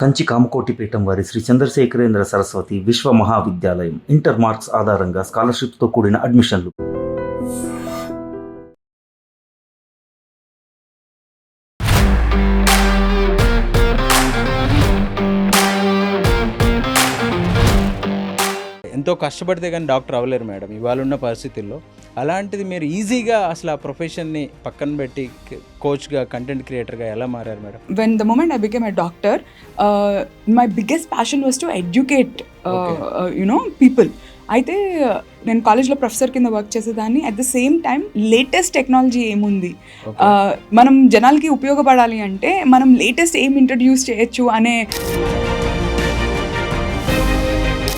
కంచి కామకోటి పీఠం వారి శ్రీ చంద్రశేఖరేంద్ర సరస్వతి విశ్వ మహావిద్యాలయం ఇంటర్ మార్క్స్ ఆధారంగా స్కాలర్షిప్తో కూడిన అడ్మిషన్లు. ఎంతో కష్టపడితే కానీ డాక్టర్ అవ్వలేరు మేడం ఇవాళ ఉన్న పరిస్థితుల్లో. అలాంటిది మీరు ఈజీగా అసలు ఆ ప్రొఫెషన్ని పక్కన పెట్టి కోచ్గా, కంటెంట్ క్రియేటర్గా ఎలా మారారు madam? When the moment I became a doctor, my biggest passion was to educate, people. అయితే నేను కాలేజ్లో ప్రొఫెసర్ కింద వర్క్ చేసేదాన్ని. At the same time latest technology ఏముంది, మనం జనాలకి ఉపయోగపడాలి అంటే మనం లేటెస్ట్ ఏం ఇంట్రడ్యూస్ చేయొచ్చు అనే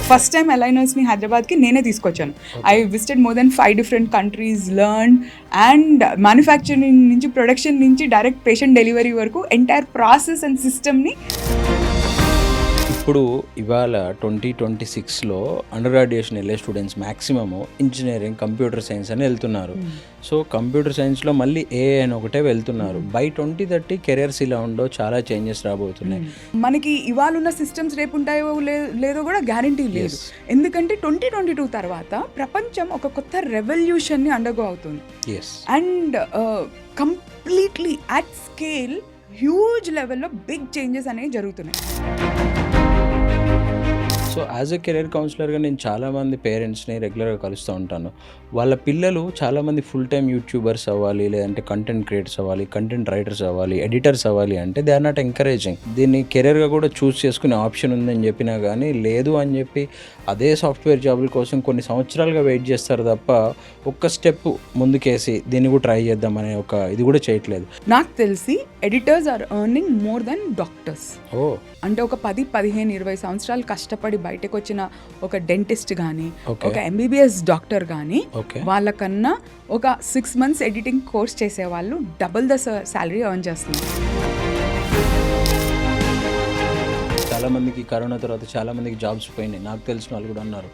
ఫస్ట్ టైం అలైనర్స్ని హైదరాబాద్కి నేనే తీసుకొచ్చాను. I visited more than 5 different countries, learn and manufacturing నుంచి ప్రొడక్షన్ నుంచి డైరెక్ట్ పేషెంట్ డెలివరీ వరకు ఎంటైర్ ప్రాసెస్ అండ్ సిస్టమ్ని. ఇప్పుడు ఇవాళ 2026లో అండర్ గ్రాడ్యుయేషన్ వెళ్ళే students maximum engineering, computer science అని వెళ్తున్నారు. సో కంప్యూటర్ సైన్స్లో మళ్ళీ ఏఐ అని ఒకటే వెళ్తున్నారు. బై 2030 కెరియర్స్ ఇలా ఉండో చాలా చేంజెస్ రాబోతున్నాయి. మనకి ఇవాళ ఉన్న సిస్టమ్స్ రేపు ఉంటాయో లేదో కూడా గ్యారంటీ లేదు. ఎందుకంటే 2022 తర్వాత ప్రపంచం ఒక కొత్త రెవల్యూషన్ని అండర్గో అవుతుంది. And completely at scale huge లెవెల్లో బిగ్ చేంజెస్ అనేవి జరుగుతున్నాయి. సో యాజ్ ఎ కెరీర్ కౌన్సిలర్గా నేను చాలామంది పేరెంట్స్ని రెగ్యులర్గా కలుస్తూ ఉంటాను. వాళ్ళ పిల్లలు చాలామంది ఫుల్ టైమ్ యూట్యూబర్స్ అవ్వాలి, లేదంటే కంటెంట్ క్రియేటర్స్ అవ్వాలి, కంటెంట్ రైటర్స్ అవ్వాలి, ఎడిటర్స్ అవ్వాలి అంటే దే ఆర్ నాట్ ఎంకరేజింగ్. దీన్ని కెరీర్గా కూడా చూస్ చేసుకునే ఆప్షన్ ఉందని చెప్పినా కానీ లేదు అని చెప్పి అదే సాఫ్ట్వేర్ జాబుల కోసం కొన్ని సంవత్సరాలుగా వెయిట్ చేస్తారు తప్ప ఒక్క స్టెప్ ముందుకేసి దీన్ని కూడా ట్రై చేద్దామనే ఒక ఇది కూడా చేయట్లేదు. నాకు తెలిసి editors are earning more then doctors. అంటే ఒక 10, 15, 20 సంవత్సరాలు కష్టపడి బయటకు వచ్చిన ఒక డెంటిస్ట్ కానీ, ఒక ఎంబీబీఎస్ డాక్టర్ కానీ వాళ్ళకన్నా ఒక 6 months ఎడిటింగ్ కోర్స్ చేసే వాళ్ళు డబుల్ ద శాలరీ ఎర్న్ చేస్తున్నారు. చాలామందికి కరోనా తర్వాత చాలామందికి జాబ్స్ పోయినాయి. నాకు తెలిసిన వాళ్ళు కూడా అన్నారు.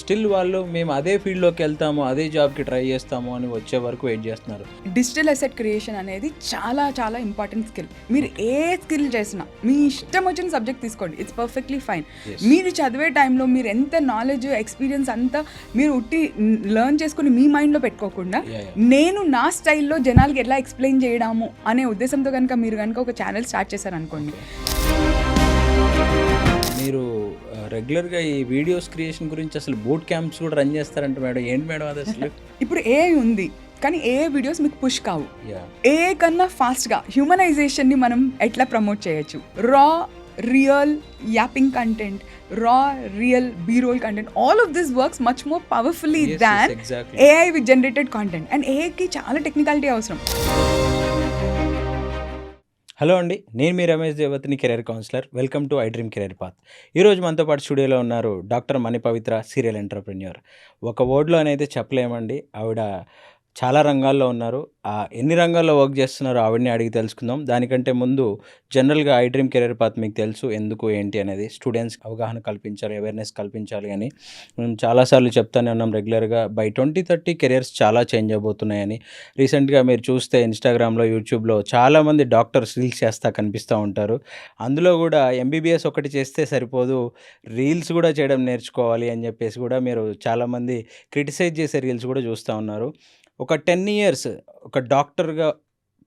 స్టిల్ వాళ్ళు మేము అదే ఫీల్డ్లోకి వెళ్తాము, అదే జాబ్కి ట్రై చేస్తాము అని వచ్చే వరకు వెయిట్ చేస్తున్నారు. డిజిటల్ అసెట్ క్రియేషన్ అనేది చాలా చాలా ఇంపార్టెంట్ స్కిల్. మీరు ఏ స్కిల్ చేసినా మీ ఇష్టం వచ్చిన సబ్జెక్ట్ తీసుకోండి, ఇట్స్ పర్ఫెక్ట్లీ ఫైన్. మీరు చదివే టైంలో మీరు ఎంత నాలెడ్జ్, ఎక్స్పీరియన్స్ అంతా మీరు ఉట్టి లెర్న్ చేసుకుని మీ మైండ్లో పెట్టుకోకుండా నేను నా స్టైల్లో జనాలకి ఎలా ఎక్స్ప్లెయిన్ చేయడము అనే ఉద్దేశంతో కనుక మీరు కనుక ఒక ఛానల్ స్టార్ట్ చేశారనుకోండి. మీరు రెగ్యులర్గా ఈ వీడియోస్ క్రియేషన్ గురించి అసలు బూట్ క్యాంప్స్ కూడా రన్ చేస్తారంట మేడం. ఏంటి మేడం అది అసలు? ఇప్పుడు ఏఐ ఉంది కానీ ఏఐ వీడియోస్ మీకు పుష్ కావు. ఏఐ కన్నా ఫాస్ట్గా హ్యూమనైజేషన్ని మనం ఎట్లా ప్రమోట్ చేయొచ్చు? Raw real yapping content, raw real B roll content, all of this works much more powerfully than AI with generated content. And ఏఐకి చాలా టెక్నికాలిటీ అవసరం. హలో అండి, నేను మీ రమేష్ దేవతిని, career counsellor. Welcome to I dream career path. ఈరోజు మనతో పాటు స్టూడియోలో ఉన్నారు డాక్టర్ మణి పవిత్ర, సీరియల్ ఎంటర్ప్రెన్యూర్. ఒక వర్డ్లో అనేది చెప్పలేమండి. ఆవిడ చాలా రంగాల్లో ఉన్నారు. ఎన్ని రంగాల్లో వర్క్ చేస్తున్నారో ఆవిడని అడిగి తెలుసుకుందాం. దానికంటే ముందు జనరల్గా ఐ డ్రీమ్ కెరీర్ పాత్ మీకు తెలుసు ఎందుకు ఏంటి అనేది. స్టూడెంట్స్ అవగాహన కల్పించాలి, అవేర్నెస్ కల్పించాలి అని మేము చాలాసార్లు చెప్తానే ఉన్నాం రెగ్యులర్గా. బై 2030 కెరియర్స్ చాలా చేంజ్ అవబోతున్నాయని. రీసెంట్గా మీరు చూస్తే ఇన్స్టాగ్రామ్లో, యూట్యూబ్లో చాలామంది డాక్టర్స్ రీల్స్ చేస్తూ కనిపిస్తూ ఉంటారు. అందులో కూడా ఎంబీబీఎస్ ఒకటి చేస్తే సరిపోదు, రీల్స్ కూడా చేయడం నేర్చుకోవాలి అని చెప్పేసి కూడా మీరు చాలామంది క్రిటిసైజ్ చేసే రీల్స్ కూడా చూస్తూ ఉన్నారు. ఒక 10 years ఒక డాక్టర్గా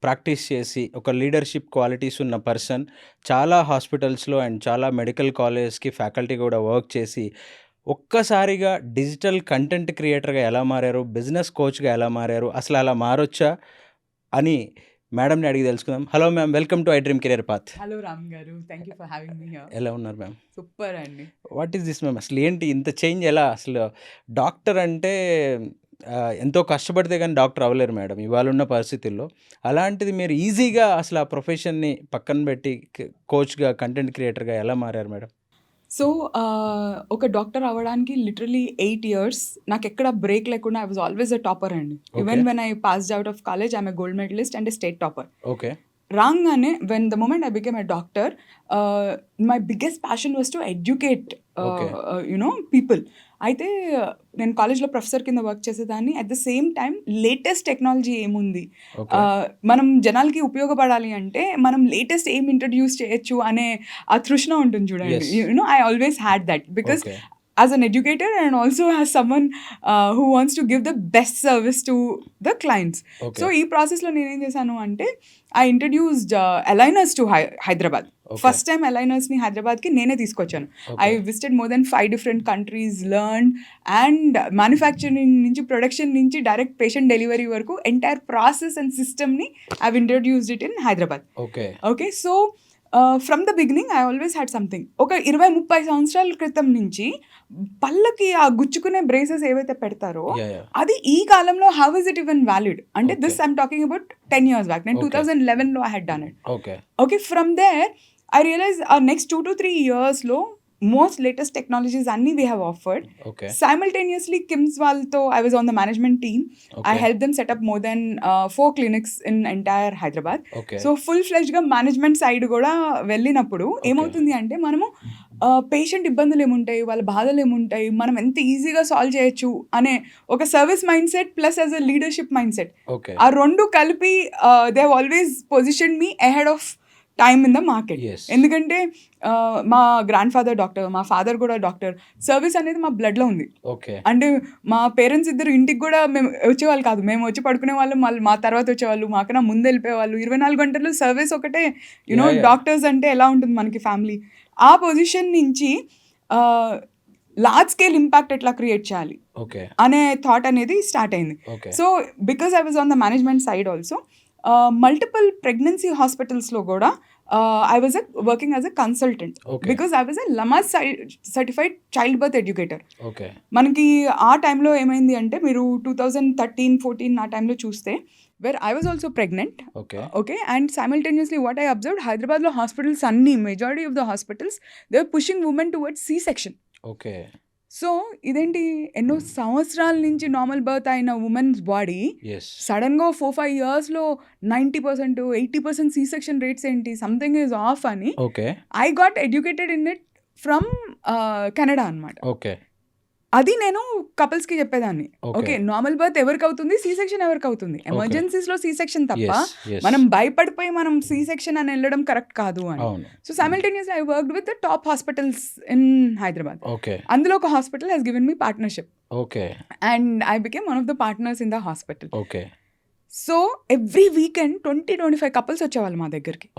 ప్రాక్టీస్ చేసి ఒక లీడర్షిప్ క్వాలిటీస్ ఉన్న పర్సన్ చాలా హాస్పిటల్స్లో అండ్ చాలా మెడికల్ కాలేజెస్కి ఫ్యాకల్టీ కూడా వర్క్ చేసి ఒక్కసారిగా డిజిటల్ కంటెంట్ క్రియేటర్గా ఎలా మారారు, బిజినెస్ కోచ్గా ఎలా మారారు, అసలు అలా మారొచ్చా అని మేడంని అడిగి తెలుసుకుందాం. Hello ma'am, welcome to I dream career path. Hello Ram గారు, thank you for having me here. ఎలా ఉన్నారు మ్యామ్? సూపర్ అండి. What is this ma'am? అసలు ఏంటి ఇంత చేంజ్ ఎలా? అసలు డాక్టర్ అంటే ఎంతో కష్టపడితే కానీ డాక్టర్ అవ్వలేరు మేడం ఇవాళ ఉన్న పరిస్థితుల్లో. అలాంటిది మీరు ఈజీగా అసలు ఆ ప్రొఫెషన్ని పక్కన పెట్టి కోచ్గా, కంటెంట్ క్రియేటర్గా ఎలా మారారు మేడం? సో ఒక డాక్టర్ అవ్వడానికి లిటరలీ 8 years నాకు ఎక్కడ బ్రేక్ లేకుండా I was always a topper అండి. Even when I passed out of college I'm a gold medallist and a state topper. Okay. రాగానే when the moment I became a doctor, my biggest passion was to educate people. అయితే నేను కాలేజ్లో professor కింద work చేసేదాన్ని. At the same time latest technology ఏముంది, మనం జనాలకి ఉపయోగపడాలి అంటే మనం లేటెస్ట్ ఏం ఇంట్రడ్యూస్ చేయొచ్చు అనే ఆ తృష్ణ ఉంటుంది చూడండి. I always had that because as an educator and also as someone who wants to give the best service to the clients. So ee process lo nenu em chesanu ante I introduced aligners to Hyderabad. First time aligners ni Hyderabad ki nene teeskochanu. I visited more than 5 different countries, learned, and manufacturing nunchi production nunchi direct patient delivery varaku entire process and system ni I've introduced it in Hyderabad. Okay, so from the beginning I always had something. ఒక 20-30 సంవత్సరాల క్రితం నుంచి పళ్ళకి ఆ గుచ్చుకునే braces ఏవైతే పెడతారో అది ఈ కాలంలో how is it even valid అంటే this I'm talking about 10 years back. నేను 2011లో I had done it. Okay, from there I realise next 2 to 3 years లో most latest technologies అన్ని we have offered. Simultaneously KIMS వాళ్ళతో I was on the management team. I helped them set up more than 4 clinics in entire Hyderabad. So full-fledged గా management side కూడా వెళ్ళినప్పుడు ఏమవుతుంది అంటే మనము patient ఇబ్బందులు ఏముంటాయి, వాళ్ళ బాధలు ఏముంటాయి, మనం ఎంత ఈజీగా సాల్వ్ చేయొచ్చు అనే ఒక service mind set plus as a leadership mind set, ఆ రెండు కలిపి they have always position me ahead of time in the market. ఎందుకంటే మా గ్రాండ్ ఫాదర్ డాక్టర్, మా ఫాదర్ కూడా డాక్టర్, సర్వీస్ అనేది మా బ్లడ్లో ఉంది. అంటే మా పేరెంట్స్ ఇద్దరు ఇంటికి కూడా మేము వచ్చేవాళ్ళు కాదు, మేము వచ్చి పడుకునే వాళ్ళం, వాళ్ళు మా తర్వాత వచ్చేవాళ్ళు, మాకన్నా ముందు వెళ్ళిపోయేవాళ్ళు. 24 గంటలు సర్వీస్ ఒకటే. డాక్టర్స్ అంటే ఎలా ఉంటుంది మనకి ఫ్యామిలీ. ఆ పొజిషన్ నుంచి లార్జ్ స్కేల్ ఇంపాక్ట్ ఎట్లా క్రియేట్ చేయాలి అనే థాట్ అనేది స్టార్ట్ అయింది. So because I was on the management side also, multiple pregnancy హాస్పిటల్స్లో కూడా I was working as a consultant because I was a LAMAS certified child birth educator. మనకి ఆ టైంలో ఏమైంది అంటే మీరు 2013-14 ఆ టైంలో చూస్తే where I was also pregnant. Okay, and simultaneously what I observed, Hyderabad lo hospitals anni majority of the hospitals they were pushing women towards C-section. So ఇదేంటి ఎన్నో సంవత్సరాల నుంచి నార్మల్ బర్త్ అయిన ఉమెన్స్ బాడీ సడన్గా 4-5 yearsలో 90%, 80% C-section రేట్స్ ఏంటి, something is of అని I got educated in it from Canada అనమాట. అది నేను కపుల్స్కి చెప్పేదాన్ని. ఓకే, నార్మల్ బర్త్ ఎవరికి అవుతుంది, C-section ఎవరికి అవుతుంది, ఎమర్జెన్సీస్లో C-section తప్ప మనం భయపడిపోయి మనం C-section అని వెళ్ళడం కరెక్ట్ కాదు అని. So simultaneously I worked with the top hospitals in Hyderabad. అందులో ఒక hospital has given me partnership and I became one of the partners in the hospital. So every weekend 20-25 couples వచ్చేవాళ్ళు మా దగ్గరికి.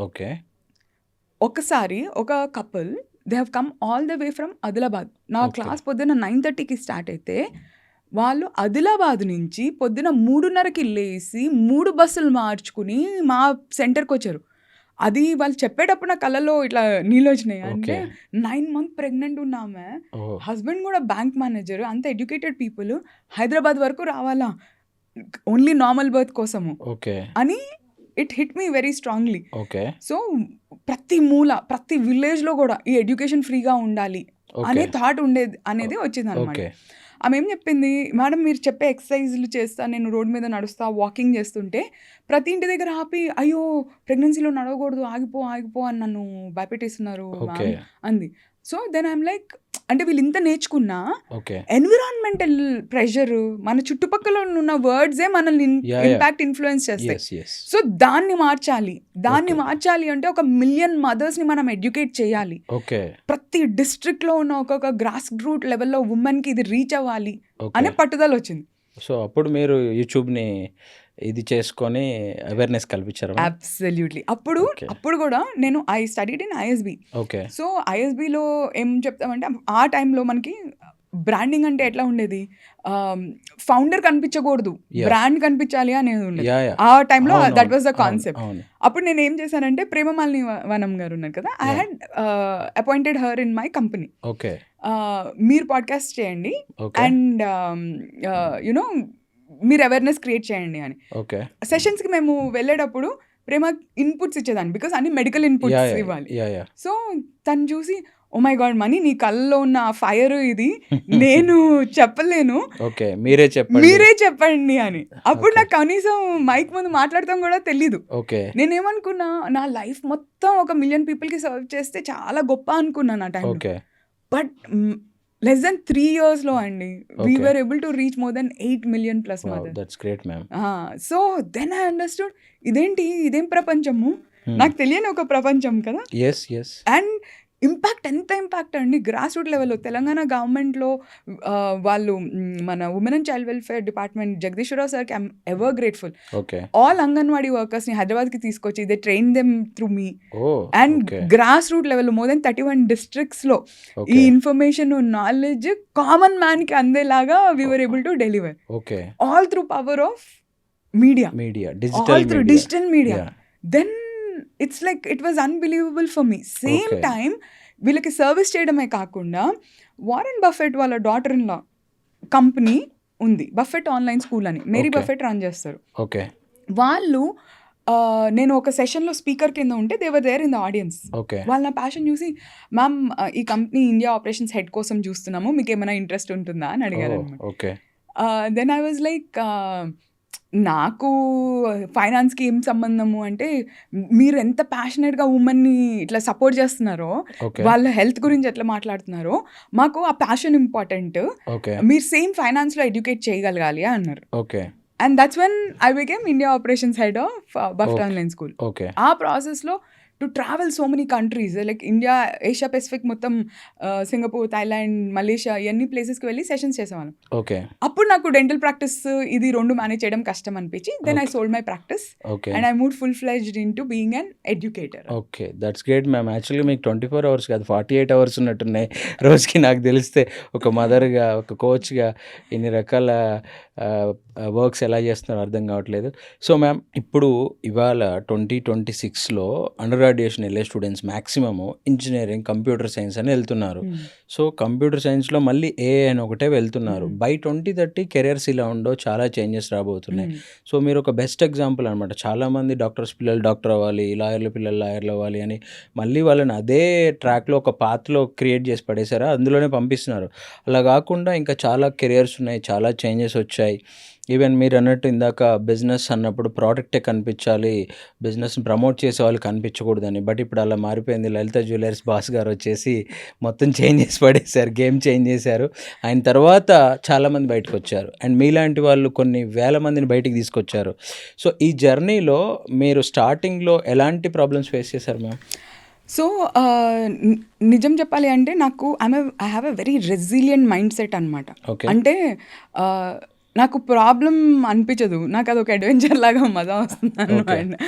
ఒకసారి ఒక couple they have come all the way from Adilabad. నా class పొద్దున్న 9:30కి start అయితే వాళ్ళు ఆదిలాబాద్ నుంచి పొద్దున 3:30కి లేసి 3 బస్సులు మార్చుకుని మా సెంటర్కి వచ్చారు. అది వాళ్ళు చెప్పేటప్పుడు నా కళ్ళలో ఇట్లా నీళ్ళు వచ్చినాయి. అంటే 9 months ప్రెగ్నెంట్ ఉన్నామే, హస్బెండ్ కూడా బ్యాంక్ మేనేజర్, అంత ఎడ్యుకేటెడ్ పీపుల్ హైదరాబాద్ వరకు రావాలా ఓన్లీ నార్మల్ బర్త్ కోసము అని it hit me very strongly. So ప్రతి మూల ప్రతి విలేజ్లో కూడా ఈ ఎడ్యుకేషన్ ఫ్రీగా ఉండాలి అనే థాట్ ఉండేది అనేది వచ్చింది అనమాట. ఆమె ఏం చెప్పింది, మేడం మీరు చెప్పే ఎక్సర్సైజ్లు చేస్తా, నేను రోడ్ మీద నడుస్తా, వాకింగ్ చేస్తుంటే ప్రతి ఇంటి దగ్గర ఆపి అయ్యో ప్రెగ్నెన్సీలో నడవకూడదు, ఆగిపో అని నన్ను భయపెట్టేస్తున్నారు అంది. సో దెన్ ఐఎమ్ లైక్, అంటే వీళ్ళు ఇంత నేర్చుకున్నా ఎన్విరాన్మెంటల్ ప్రెషర్, మన చుట్టుపక్కల ఉన్న వర్డ్సే మనల్ని ఇంపాక్ట్ ఇన్ఫ్లుయెన్స్ చేస్తాయి. సో దాన్ని మార్చాలి అంటే 1 million మదర్స్ని మనం ఎడ్యుకేట్ చేయాలి. ప్రతి డిస్ట్రిక్ట్లో ఉన్న ఒక్కొక్క గ్రాస్ రూట్ లెవెల్లో ఉమెన్కి ఇది రీచ్ అవ్వాలి అనే పట్టుదల వచ్చింది. సో అప్పుడు మీరు యూట్యూబ్ని ఇది చేసుకొని అవేర్నెస్ కల్పించారు? అబ్సల్యూట్లీ. అప్పుడు కూడా నేను I studied in ISB. So ISBలో ఏం చెప్తామంటే ఆ టైంలో మనకి బ్రాండింగ్ అంటే ఎట్లా ఉండేది, ఫౌండర్ కనిపించకూడదు, బ్రాండ్ కనిపించాలి అనేది ఉండేది ఆ టైంలో. That was the concept. అప్పుడు నేను ఏం చేశానంటే ప్రేమమాలిని వనం గారు ఉన్నారు కదా, I had appointed her in my company. మీరు పాడ్కాస్ట్ చేయండి అండ్ యునో మీరు అవేర్నెస్ క్రియేట్ చేయండి అని. సెషన్స్కి మేము వెళ్ళేటప్పుడు ప్రేమ ఇన్పుట్స్ ఇచ్చేదాన్ని బికాస్ అన్ని మెడికల్ ఇన్పుట్స్ ఇవ్వాలి. సో తను చూసి ఓ మై గాడ్ మనీ నీ కళ్ళలో ఉన్న ఆ ఫైర్ ఇది నేను చెప్పలేను, ఓకే మీరే చెప్పండి అని. అప్పుడు నాకు కనీసం మైక్ ముందు మాట్లాడతాం కూడా తెలీదు. ఓకే నేనేమనుకున్నా నా లైఫ్ మొత్తం 1 million పీపుల్కి సర్వ్ చేస్తే చాలా గొప్ప అనుకున్నాను ఆ time. Okay but less than 3 years లో అండి we were able to reach more than 8 million plus mothers. That's great ma'am. So then I understood ఇదేం ప్రపంచము, నాకు తెలియని ఒక ప్రపంచం కదా. ఎస్ అండ్ ఎంత ఇంపాక్ట్ అండి గ్రాస్ రూట్ లెవెల్లో. తెలంగాణ గవర్నమెంట్లో వాళ్ళు మన women and child welfare department Jagadeeswararao సార్కి I'm ever grateful. Okay all anganwadi వర్కర్స్ని హైదరాబాద్కి తీసుకొచ్చి they train them through me. And grass root లెవెల్లో మోర్ దెన్ 31 districtsలో ఈ ఇన్ఫర్మేషన్ నాలెడ్జ్ కామన్ మ్యాన్కి అందేలాగా we were able to deliver. Okay all through power of media, digital media. Then it's like it was unbelievable for me. Same time వీళ్ళకి service చేయడమే కాకుండా Warren Buffett వాళ్ళ daughter in law company ఉంది, Buffett online school అని, Mary Buffett run చేస్తారు. Okay వాళ్ళు నేను ఒక సెషన్లో స్పీకర్ కింద ఉంటే they were there in the audience. వాళ్ళ నా ప్యాషన్ చూసి మ్యామ్ ఈ కంపెనీ ఇండియా ఆపరేషన్స్ హెడ్ కోసం చూస్తున్నాము, మీకు ఏమైనా ఇంట్రెస్ట్ ఉంటుందా అని అడిగారు అనమాట. దెన్ ఐ వాజ్ లైక్ నాకు ఫైనాన్స్కి ఏం సంబంధము అంటే మీరు ఎంత ప్యాషనెట్గా ఉమెన్ని ఇట్లా సపోర్ట్ చేస్తున్నారో, వాళ్ళ హెల్త్ గురించి ఎట్లా మాట్లాడుతున్నారో, మాకు ఆ ప్యాషన్ ఇంపార్టెంట్, మీరు సేమ్ ఫైనాన్స్లో ఎడ్యుకేట్ చేయగలగాలి అన్నారు. And that's when I became India operations head of Buffett online school. ఆ ప్రాసెస్లో to travel so many countries like India, Asia Pacific మొత్తం, సింగపూర్, థాయిలాండ్, మలేషియా ఇవన్నీ ప్లేసెస్కి వెళ్ళి సెషన్స్ చేసేవాళ్ళం. అప్పుడు నాకు డెంటల్ ప్రాక్టీస్ ఇది 2 మేనేజ్ చేయడం కష్టం అనిపించి then I sold my practice and I move full fledged into being an educator. Okay that's great ma'am. యాక్చువల్గా మీకు 24 hours కాదు 48 hours ఉన్నట్టున్నాయి రోజుకి. నాకు తెలిస్తే ఒక మదర్గా, ఒక కోచ్గా ఇన్ని రకాల వర్క్స్ ఎలా చేస్తున్నారో అర్థం కావట్లేదు. సో మ్యామ్ ఇప్పుడు ఇవాళ 2026లో అండర్ గ్రాడ్యుయేషన్ వెళ్ళే students maximum engineering, computer science అని వెళ్తున్నారు. సో కంప్యూటర్ సైన్స్లో మళ్ళీ ఏఐ అని ఒకటే వెళ్తున్నారు. బై 2030 కెరియర్స్ ఇలా ఉండో చాలా చేంజెస్ రాబోతున్నాయి. సో మీరు ఒక బెస్ట్ ఎగ్జాంపుల్ అనమాట. చాలామంది డాక్టర్స్ పిల్లలు డాక్టర్ అవ్వాలి, లాయర్ల పిల్లలు లాయర్లు అవ్వాలి అని మళ్ళీ వాళ్ళని అదే ట్రాక్లో ఒక పాత్లో క్రియేట్ చేసి పడేసారా, అందులోనే పంపిస్తున్నారు. అలా కాకుండా ఇంకా చాలా కెరియర్స్ ఉన్నాయి, చాలా చేంజెస్ వచ్చాయి. ఈవెన్ మీరు అన్నట్టు ఇందాక బిజినెస్ అన్నప్పుడు ప్రోడక్టే కనిపించాలి, బిజినెస్ని ప్రమోట్ చేసే వాళ్ళు కనిపించకూడదని. బట్ ఇప్పుడు అలా మారిపోయింది. లలిత జ్యువెలర్స్ బాస్ గారు వచ్చేసి మొత్తం చేంజ్ చేసి పడేశారు, గేమ్ చేంజ్ చేశారు. ఆయన తర్వాత చాలామంది బయటకు వచ్చారు అండ్ మీలాంటి వాళ్ళు కొన్ని వేల మందిని బయటికి తీసుకొచ్చారు. సో ఈ జర్నీలో మీరు స్టార్టింగ్లో ఎలాంటి ప్రాబ్లమ్స్ ఫేస్ చేశారు మ్యామ్? సో నిజం చెప్పాలి అంటే నాకు I have a very resilient mind set అనమాట. అంటే నాకు ప్రాబ్లం అనిపించదు, నాకు అదొక అడ్వెంచర్ లాగా మజా వస్తుంది అనమాట.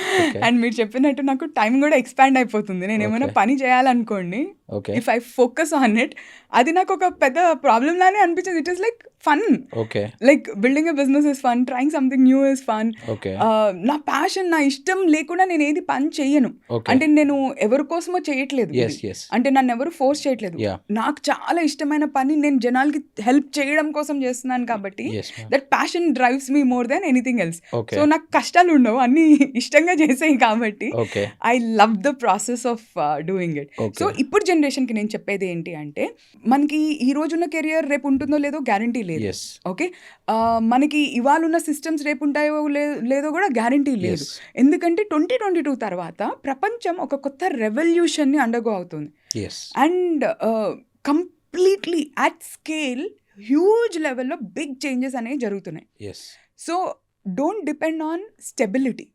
అండ్ మీరు చెప్పినట్టు నాకు టైం కూడా ఎక్స్పాండ్ అయిపోతుంది. నేను ఏమైనా పని చేయాలనుకోండి, if I focus on it, అది నాకు ఒక పెద్ద ప్రాబ్లం లానే అనిపించదు. It is like fun. Like building a business is fun, trying something new is fun. నా ప్యాషన్, నా ఇష్టం లేకుండా నేను ఏది పని చెయ్యను. అంటే నేను ఎవరి కోసమో చేయట్లేదు, అంటే నన్ను ఎవరు ఫోర్స్ చేయట్లేదు. నాకు చాలా ఇష్టమైన పని నేను జనాలకి హెల్ప్ చేయడం కోసం చేస్తున్నాను కాబట్టి that passion drives me more than anything else. So నాకు కష్టాలు ఉండవు, అన్ని ఇష్టంగా చేసాయి కాబట్టి I love the process of doing it. So ఇప్పుడు జనరేషన్కి నేను చెప్పేది ఏంటి అంటే, మనకి ఈ రోజున్న కెరియర్ రేపు ఉంటుందో లేదో గ్యారంటీ లేదు. ఓకే, మనకి ఇవాళ ఉన్న సిస్టమ్స్ రేపు ఉంటాయో లేదో కూడా గ్యారంటీ లేదు. ఎందుకంటే 2022 తర్వాత ప్రపంచం ఒక కొత్త రెవల్యూషన్ని అండర్గో అవుతుంది. And completely at scale huge లెవెల్లో బిగ్ చేంజెస్ అనేవి జరుగుతున్నాయి. So don't depend on stability.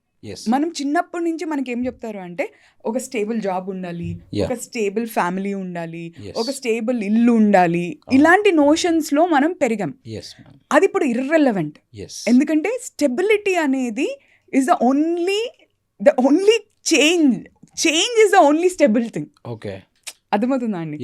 మనం చిన్నప్పటి నుంచి మనకి ఏం చెప్తారు అంటే ఒక స్టేబుల్ జాబ్ ఉండాలి, ఒక స్టేబుల్ ఫ్యామిలీ ఉండాలి, ఒక స్టేబుల్ ఇల్లు ఉండాలి, ఇలాంటి నోషన్స్ లో మనం పెరిగాం. అది ఇప్పుడు ఇర్రెలవెంట్. ఎందుకంటే స్టెబిలిటీ అనేది is the only change is the only stable thing. అర్థమవుతుందా అండి?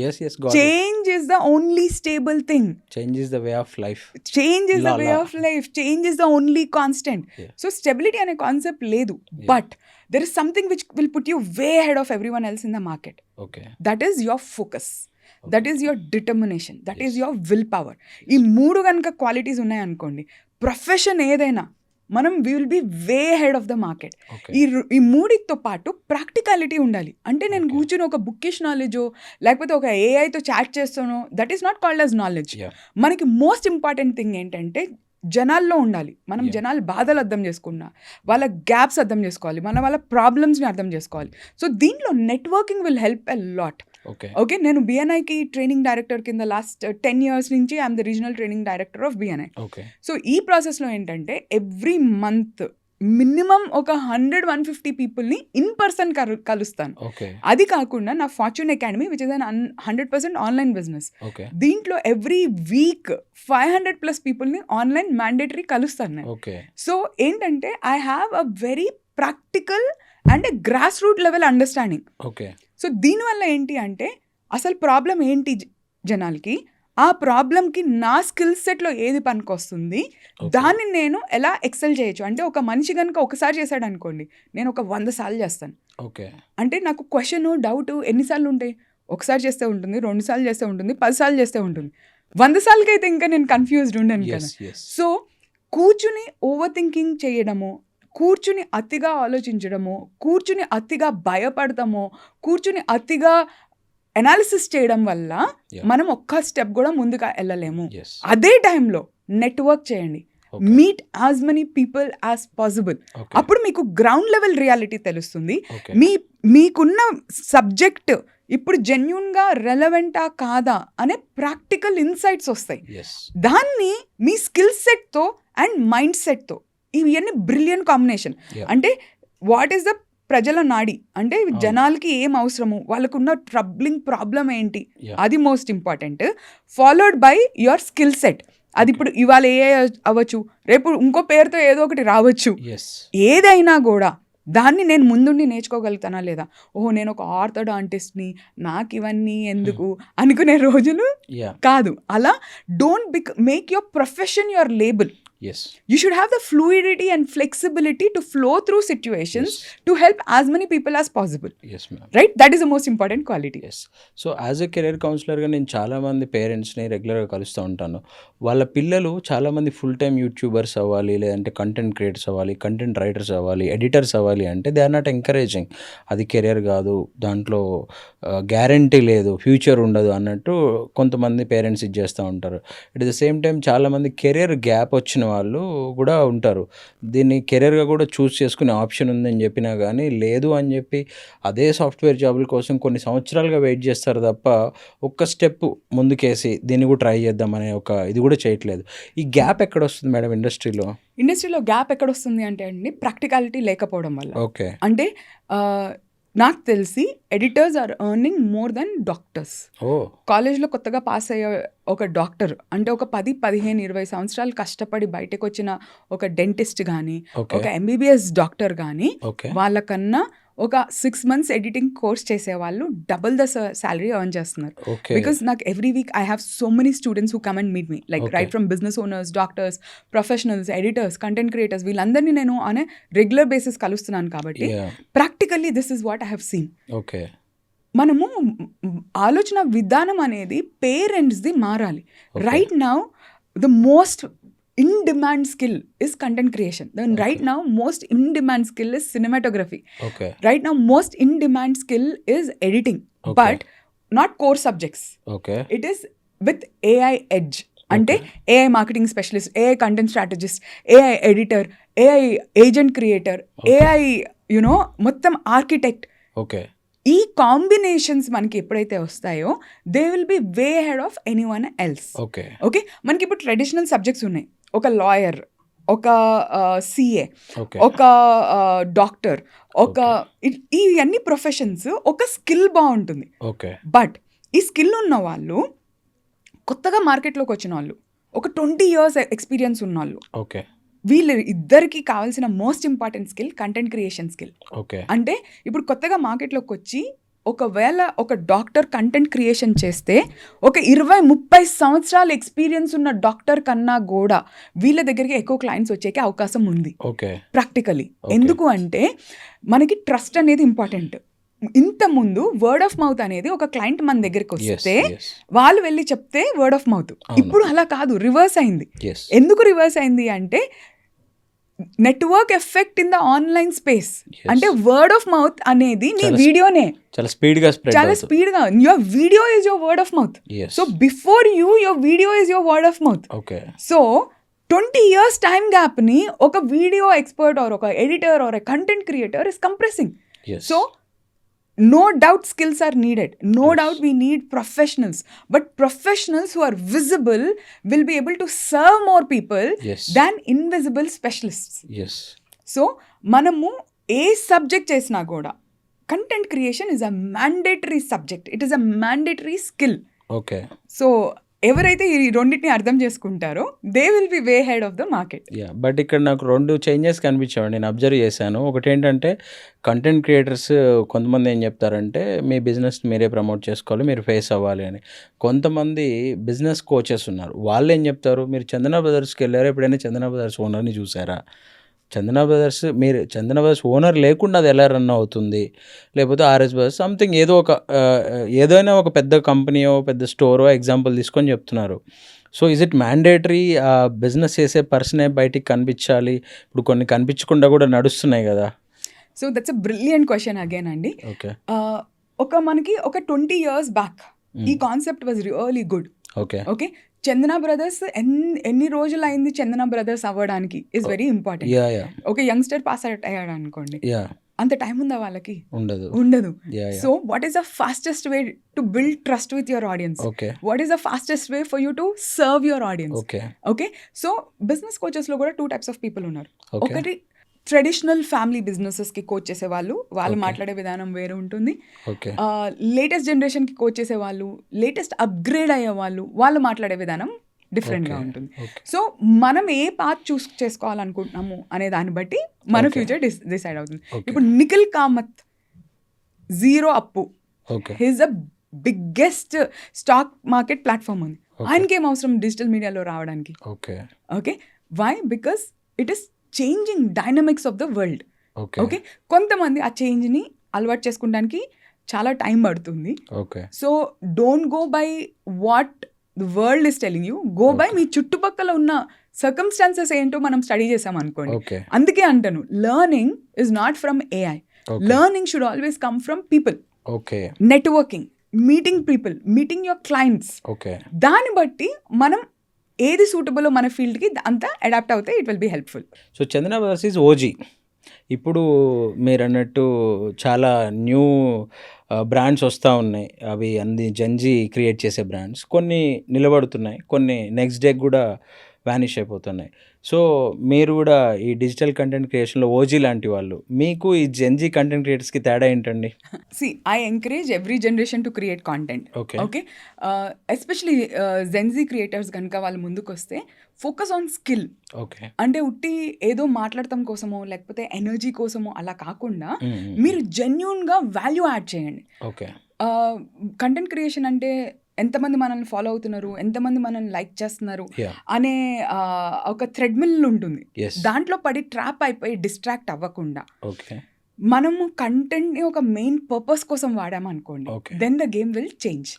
Change is the only stable thing. Change is the way of life. Change is the way of life. Change is the only constant. So stability అనే concept లేదు, but there is something which will put you way head of everyone else in the market. That is your focus, that is your determination, that is your will power. ఈ 3 కనుక qualities ఉన్నాయనుకోండి, profession ఏదైనా మనం we will be way head of the market. Okay. ఈ మూడితో పాటు practicality ఉండాలి. అంటే నేను Okay. కూర్చుని ఒక బుక్కిష్ నాలెడ్జో లేకపోతే ఒక ఏఐతో చాట్ చేస్తానో that is not called as knowledge. Yeah. మనకి మోస్ట్ ఇంపార్టెంట్ థింగ్ ఏంటంటే జనాల్లో ఉండాలి. మనం Yeah. జనాల బాధలు అర్థం చేసుకున్నా, వాళ్ళ గ్యాప్స్ అర్థం చేసుకోవాలి, వాళ్ళ ప్రాబ్లమ్స్ని అర్థం చేసుకోవాలి. సో దీంట్లో networking will help a lot. Okay. Okay, నేను బిఎన్ఐకి ట్రైనింగ్ డైరెక్టర్ కింద లాస్ట్ 10 years నుంచి I'm the regional training director of BNI. Okay. So ఈ ప్రాసెస్లో ఏంటంటే ఎవ్రీ మంత్ మినిమం ఒక 100-150 పీపుల్ని ఇన్ పర్సన్ కలుస్తాను. ఓకే. అది కాకుండా నా fortune academy which is an 100% online business. Okay. దీంట్లో ఎవ్రీ వీక్ 500+ పీపుల్ని ఆన్లైన్ మ్యాండేటరీ కలుస్తాను నేను. ఓకే. సో ఏంటంటే I have a very practical and grass root level understanding. Okay. So దీనివల్ల ఏంటి అంటే అసలు ప్రాబ్లం ఏంటి జనాలకి, ఆ ప్రాబ్లంకి నా స్కిల్ సెట్లో ఏది పనికొస్తుంది, Okay. దాన్ని నేను ఎలా ఎక్సెల్ చేయొచ్చు. అంటే ఒక మనిషి కనుక ఒకసారి చేశాడు అనుకోండి, నేను ఒక 100 సార్లు చేస్తాను. ఓకే. అంటే నాకు క్వశ్చన్ డౌట్ ఎన్నిసార్లు ఉంటాయి? ఒకసారి చేస్తే ఉంటుంది, 2 సార్లు చేస్తే ఉంటుంది, 10 సార్లు చేస్తే ఉంటుంది. 100 సార్లకి అయితే ఇంకా నేను కన్ఫ్యూజ్డ్ ఉండను కదా. ఎస్. ఎస్. సో కూర్చుని ఓవర్ థింకింగ్ చేయడము, కూర్చుని అతిగా ఆలోచించడము, కూర్చుని అతిగా భయపడతామో, కూర్చుని అతిగా అనాలిసిస్ చేయడం వల్ల Yeah. మనం ఒక్క స్టెప్ కూడా ముందుగా వెళ్ళలేము. ఎస్. అదే టైంలో నెట్వర్క్ చేయండి, okay. Meet as many people as possible. Okay. అప్పుడు మీకు గ్రౌండ్ లెవెల్ రియాలిటీ తెలుస్తుంది. ఓకే. మీకున్న సబ్జెక్ట్ ఇప్పుడు జెన్యూన్గా రెలవెంటా కాదా అనే ప్రాక్టికల్ ఇన్సైట్స్ వస్తాయి. ఎస్. దాన్ని మీ స్కిల్ సెట్తో అండ్ మైండ్ సెట్తో, ఇవన్నీ బ్రిలియంట్ కాంబినేషన్. Yeah. అంటే వాట్ ఈస్ ద ప్రజల నాడి, అంటే జనాలకి ఏం అవసరము, వాళ్ళకున్న ట్రబ్లింగ్ ప్రాబ్లం ఏంటి, Yeah. అది most important. Followed by your skill set. అది ఇప్పుడు ఇవాళ ఏ అవ్వచ్చు, రేపు ఇంకో పేరుతో ఏదో ఒకటి రావచ్చు. ఎస్. ఏదైనా కూడా దాన్ని నేను ముందుండి నేర్చుకోగలుగుతానా లేదా, ఓహో నేను ఒక ఆర్థోడాంటిస్ట్ని, నాకు ఇవన్నీ ఎందుకు అనుకునే రోజులు యా. కాదు. అలా don't make your profession your label. Yes. You should have the fluidity and flexibility to flow through situations to help as many people as possible. Yes ma'am. Right? That is the most important quality. Yes. So as a career కౌన్సిలర్గా నేను చాలామంది పేరెంట్స్ని రెగ్యులర్గా కలుస్తూ ఉంటాను. వాళ్ళ పిల్లలు చాలామంది ఫుల్ టైమ్ యూట్యూబర్స్ అవ్వాలి, లేదంటే కంటెంట్ క్రియేటర్స్ అవ్వాలి, కంటెంట్ రైటర్స్ అవ్వాలి, ఎడిటర్స్ అవ్వాలి అంటే దే ఆర్ నాట్ ఎంకరేజింగ్. అది కెరియర్ కాదు, దాంట్లో గ్యారంటీ లేదు, ఫ్యూచర్ ఉండదు అన్నట్టు కొంతమంది పేరెంట్స్ ఇది చేస్తూ ఉంటారు. అట్ ద సేమ్ టైం చాలామంది కెరియర్ గ్యాప్ వచ్చిన వాళ్ళు కూడా ఉంటారు. దీన్ని కెరియర్గా కూడా చూస్ చేసుకునే ఆప్షన్ ఉందని చెప్పినా కానీ లేదు అని చెప్పి అదే సాఫ్ట్వేర్ జాబుల కోసం కొన్ని సంవత్సరాలుగా వెయిట్ చేస్తారు తప్ప ఒక్క స్టెప్ ముందుకేసి దీన్ని కూడా ట్రై చేద్దాం అనే ఒక ఇది కూడా చేయట్లేదు. ఈ గ్యాప్ ఎక్కడ వస్తుంది మేడం ఇండస్ట్రీలో? ఇండస్ట్రీలో గ్యాప్ ఎక్కడ వస్తుంది అంటే అండి, ప్రాక్టికాలిటీ లేకపోవడం వల్ల. ఓకే. అంటే నాకు తెలిసి editors are earning more then doctors. ఓ. కాలేజ్లో కొత్తగా పాస్ అయ్యే ఒక డాక్టర్ అంటే ఒక 10, 15, 20 సంవత్సరాలు కష్టపడి బయటకు వచ్చిన ఒక డెంటిస్ట్ కానీ, ఓకే. ఒక ఎంబీబీఎస్ డాక్టర్ కానీ, ఓకే. వాళ్ళకన్నా ఒక 6 months ఎడిటింగ్ కోర్స్ చేసే వాళ్ళు డబుల్ ద సాలరీ ఎర్న్ చేస్తున్నారు. ఓకే. బికాస్ నాకు every week I have so many students who come and meet me, like Okay. Right from business owners, doctors, professionals, editors, content creators, వీళ్ళందరినీ నేను అనే regular basis కలుస్తున్నాను. కాబట్టి Yeah. Practically this is what I have seen. Okay. మనము ఆలోచన విధానం అనేది పేరెంట్స్ది మారాలి. Okay. Right now the most in demand skill is content creation. Then Okay. right now most in demand skill is cinematography. Okay. Right now most in demand skill is editing. Okay. But not core subjects. Okay. It is with AI edge. అంటే AI marketing specialist, AI content strategist, AI editor, AI agent creator, Okay. AI మొత్తం architect. Okay. ఈ combinations మనకి ఎప్పుడైతే వస్తాయో they will be way head of anyone else. Okay. Okay, మనకి ఇప్పుడు traditional subjects ఉన్నాయి. ఒక లాయర్, ఒక సిఏ, ఓకే. ఒక డాక్టర్, ఒక ఇవన్నీ ప్రొఫెషన్స్ ఒక స్కిల్ బాగుంటుంది. ఓకే. బట్ ఈ స్కిల్ ఉన్న వాళ్ళు, కొత్తగా మార్కెట్లోకి వచ్చిన వాళ్ళు, ఒక 20 years ఎక్స్పీరియన్స్ ఉన్న వాళ్ళు, ఓకే. వీళ్ళు ఇద్దరికి కావాల్సిన most important skill content creation skill. Okay. అంటే ఇప్పుడు కొత్తగా మార్కెట్లోకి వచ్చి ఒకవేళ ఒక డాక్టర్ కంటెంట్ క్రియేషన్ చేస్తే ఒక 20-30 సంవత్సరాల ఎక్స్పీరియన్స్ ఉన్న డాక్టర్ కన్నా కూడా వీళ్ళ దగ్గరికి ఎక్కువ క్లయింట్స్ వచ్చేకే అవకాశం ఉంది ఓకే. ప్రాక్టికలీ. Okay. ఎందుకు అంటే మనకి ట్రస్ట్ అనేది ఇంపార్టెంట్. ఇంత ముందు వర్డ్ ఆఫ్ మౌత్ అనేది ఒక క్లయింట్ మన దగ్గరికి వస్తే వాళ్ళు వెళ్ళి చెప్తే వర్డ్ ఆఫ్ మౌత్. ఇప్పుడు అలా కాదు, రివర్స్ అయింది. ఎందుకు రివర్స్ అయింది అంటే network effect in the online space. Yes. అంటే వర్డ్ ఆఫ్ మౌత్ అనేది నీ వీడియోనే చాలా స్పీడ్గా స్ప్రెడ్ చాలా స్పీడ్గా, your video is your word of mouth. So before your video is your word of mouth. Okay. So 20 years time గ్యాప్ని ఒక వీడియో ఎక్స్పర్ట్ ఆర్ ఒక editor or a content creator is compressing. So no doubt skills are needed, no doubt we need professionals, but professionals who are visible will be able to serve more people than invisible specialists. So manamu A subject చేసినా కూడా content creation is a mandatory subject, it is a mandatory skill. Okay. So ఎవరైతే ఈ రెండింటిని అర్థం చేసుకుంటారో they will be way head of the market. But ఇక్కడ నాకు 2 changes కనిపించామండి, నేను అబ్జర్వ్ చేశాను. ఒకటి ఏంటంటే కంటెంట్ క్రియేటర్స్ కొంతమంది ఏం చెప్తారంటే మీ బిజినెస్ మీరే ప్రమోట్ చేసుకోవాలి, మీరు ఫేస్ అవ్వాలి అని. కొంతమంది బిజినెస్ కోచెస్ ఉన్నారు, వాళ్ళు ఏం చెప్తారు, మీరు చందన బ్రదర్స్కి వెళ్ళారు, ఎప్పుడైనా చందన బ్రదర్స్ ఓనర్ని చూసారా, చందన బ్రదర్స్ మీరు చందన బ్రదర్స్ ఓనర్ లేకుండా అది ఎలా రన్ అవుతుంది, లేకపోతే ఆర్ఎస్ బ్రదర్స్ సంథింగ్ ఏదైనా ఒక పెద్ద కంపెనీయో పెద్ద స్టోరో ఎగ్జాంపుల్ తీసుకొని చెప్తున్నారు. So is it mandatory business చేసే పర్సనే బయటికి కనిపించాలి? ఇప్పుడు కొన్ని కనిపించకుండా కూడా నడుస్తున్నాయి కదా. So that's a brilliant question again అండి. ఓకే. మనకి ఒక 20 years బ్యాక్ ఈ concept was really good. Okay. Chandana brothers ఎన్ని రోజులు అయింది చందన బ్రదర్స్ అవ్వడానికి ఇస్ వెరీ ఇంపార్టెంట్. ఒక యంగ్స్టర్ పాస్ అవుట్ అయ్యాడు అనుకోండి, అంత టైం ఉందా వాళ్ళకి? ఉండదు. So what is the fastest way to build trust with your audience? What is the fastest way for you to serve your audience? Okay. So business coaches లో కూడా 2 types of people ఉన్నారు. ఒకటి traditional family బిజినెసెస్కి coach చేసే వాళ్ళు మాట్లాడే విధానం వేరే ఉంటుంది. లేటెస్ట్ జనరేషన్కి కోచ్ చేసే వాళ్ళు, లేటెస్ట్ అప్గ్రేడ్ అయ్యే వాళ్ళు మాట్లాడే విధానం డిఫరెంట్గా ఉంటుంది. సో మనం ఏ పాత్ చూస్ చేసుకోవాలనుకుంటున్నాము అనే దాన్ని బట్టి మన ఫ్యూచర్ డిసైడ్ అవుతుంది. ఇప్పుడు నిఖిల్ కామత్, జీరో అప్పు, his the biggest stock market platform ఉంది. ఆయనకేం అవసరం డిజిటల్ మీడియాలో రావడానికి? Okay. Why? Because it is changing dynamics of the world. Okay. కొంతమంది ఆ చేంజ్ని అలవాటు చేసుకోవడానికి చాలా టైం పడుతుంది. So don't go by what the world is telling you, go by మీ చుట్టుపక్కల ఉన్న సర్కమ్స్టాన్సెస్ ఏంటో మనం స్టడీ చేసాం అనుకోండి. అందుకే అంటాను, learning is not from AI, learning should always come from people. Networking, meeting people, meeting your clients. దాన్ని బట్టి మనం ఏది సూటబుల్ మన ఫీల్డ్కి అంతా అడాప్ట్ అవుతే it will be helpful. So Chandana brothers is OG. ఇప్పుడు మీరు అన్నట్టు చాలా న్యూ బ్రాండ్స్ వస్తూ ఉన్నాయి, అవి అన్ని జంజీ క్రియేట్ చేసే బ్రాండ్స్. కొన్ని నిలబడుతున్నాయి, కొన్ని నెక్స్ట్ డే కూడా వ్యానిష్ అయిపోతున్నాయి. సో మీరు కూడా ఈ డిజిటల్ కంటెంట్ క్రియేషన్లో ఓజీ లాంటి వాళ్ళు, మీకు ఈ జెన్జీ కంటెంట్ క్రియేటర్స్కి తేడా ఏంటండి? I encourage every generation to create content. Okay. Especially Gen Z creators కనుక వాళ్ళు ముందుకు వస్తే ఫోకస్ ఆన్ స్కిల్. ఓకే. అంటే ఉట్టి ఏదో మాట్లాడటం కోసమో లేకపోతే ఎనర్జీ కోసమో అలా కాకుండా మీరు జెన్యూన్గా వాల్యూ యాడ్ చేయండి. ఓకే. కంటెంట్ క్రియేషన్ అంటే ఎంతమంది మనల్ని ఫాలో అవుతున్నారు, ఎంతమంది మనల్ని లైక్ చేస్తున్నారు అనే ఒక థ్రెడ్మిల్ ఉంటుంది. దాంట్లో పడి ట్రాప్ అయిపోయి డిస్ట్రాక్ట్ అవ్వకుండా మనము కంటెంట్ని ఒక మెయిన్ పర్పస్ కోసం వాడామనుకోండి, then the game will change.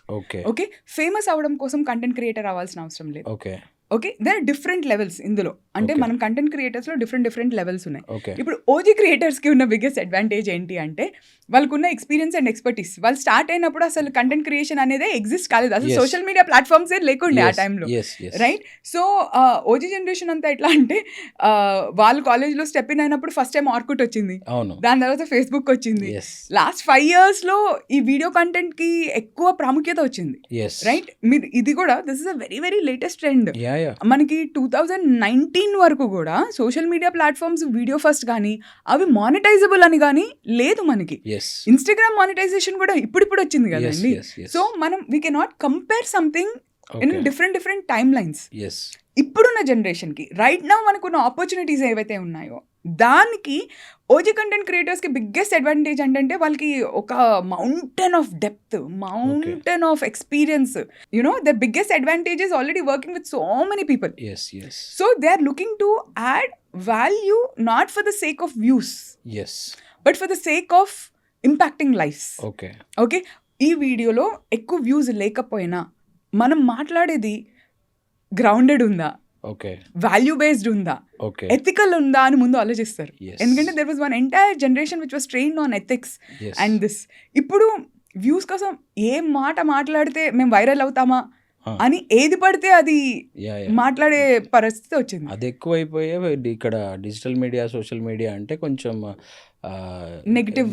Okay. Famous అవ్వడం కోసం కంటెంట్ క్రియేటర్ అవ్వాల్సిన అవసరం లేదు. Okay. There are different levels ఇందులో. అంటే మనం కంటెంట్ క్రియేటర్స్లో డిఫరెంట్ లెవెల్స్ ఉన్నాయి. ఇప్పుడు ఓజీ క్రియేటర్స్కి ఉన్న బిగ్గెస్ట్ అడ్వాంటేజ్ ఏంటి అంటే వాళ్ళకున్న ఎక్స్పీరియన్స్ అండ్ ఎక్స్పర్టీస్. వాళ్ళు స్టార్ట్ అయినప్పుడు అసలు కంటెంట్ క్రియేషన్ అనేది ఎగ్జిస్ట్ కాలేదు, అసలు సోషల్ మీడియా ప్లాట్ఫామ్స్ లేకుండే ఆ టైంలో, రైట్? సో ఓజీ జనరేషన్ అంతా ఎట్లా అంటే వాళ్ళు కాలేజ్లో స్టెప్ ఇన్ అయినప్పుడు ఫస్ట్ టైం ఆర్కుట్ వచ్చింది, దాని తర్వాత ఫేస్బుక్ వచ్చింది. లాస్ట్ 5 yearsలో ఈ వీడియో కంటెంట్కి ఎక్కువ ప్రాముఖ్యత వచ్చింది, రైట్? మీరు ఇది కూడా this is a very very latest trend. మనకి 2019 వరకు కూడా social media platforms video first కానీ అవి మానిటైజబుల్ అని కానీ లేదు మనకి. ఇన్స్టాగ్రామ్ మానిటైజేషన్ కూడా ఇప్పుడు వచ్చింది కదండి. సో మనం we cannot compare something in different timelines. ఇప్పుడున్న జనరేషన్కి రైట్ నౌ మనకున్న ఆపర్చునిటీస్ ఏవైతే ఉన్నాయో దానికి ఓజీ కంటెంట్ క్రియేటర్స్కి బిగ్గెస్ట్ అడ్వాంటేజ్ అంటే వాళ్ళకి ఒక mountain of depth, mountain of experience. You know the biggest advantage is already working with so many people. So they are looking to add value not for the sake of views, but for the sake of impacting lifes. Okay. ఈ వీడియోలో ఎక్కువ views లేకపోయినా మనం మాట్లాడేది grounded ఉందా, okay. Value based ఉందా, okay. Ethical ఉందా అని ముందు ఆలోచిస్తారు. Yes. ఎందుకంటే there was one entire generation which was trained on ethics Yes. And this. ఇప్పుడు వ్యూస్ కోసం ఏం మాట మాట్లాడితే మేము వైరల్ అవుతామా Ah. అని ఏది పడితే అది యా, యా. మాట్లాడే పరిస్థితి వచ్చింది. అది ఎక్కువైపోయే ఇక్కడ డిజిటల్ మీడియా, సోషల్ మీడియా అంటే కొంచెం నెగిటివ్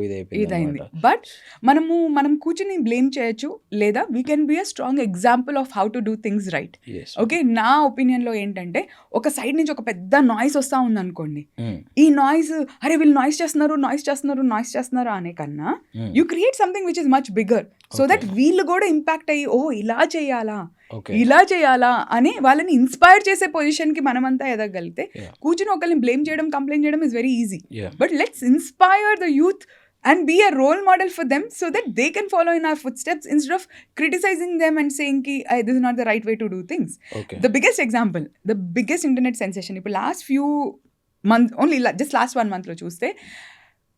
ఇదైంది. ఇదైపోయింది. బట్ మనం కూర్చుని బ్లేమ్ చేయొచ్చు, లేదా we can be a strong example of how to do things right. Okay, నా ఒపీనియన్లో ఏంటంటే ఒక సైడ్ నుంచి ఒక పెద్ద నాయిస్ వస్తూ ఉందనుకోండి, ఈ నాయిస్ అరే వీళ్ళు నాయిస్ చేస్తున్నారు అనే కన్నా you create something which is much bigger so that వీళ్ళు కూడా ఇంపాక్ట్ అయ్యి ఓ ఇలా చేయాలా అని వాళ్ళని ఇన్స్పైర్ చేసే పొజిషన్కి మనమంతా ఎదగలిగితే, కూర్చుని ఒకరిని బ్లేమ్ చేయడం, కంప్లైంట్ చేయడం is very easy. But let's inspire the youth and be a role model for them so that they can follow in our footsteps instead of criticizing them and saying ki this is not the right way to do things. Okay. The biggest example, the biggest internet sensation ipu last few months, only just last 1 month lo chuste,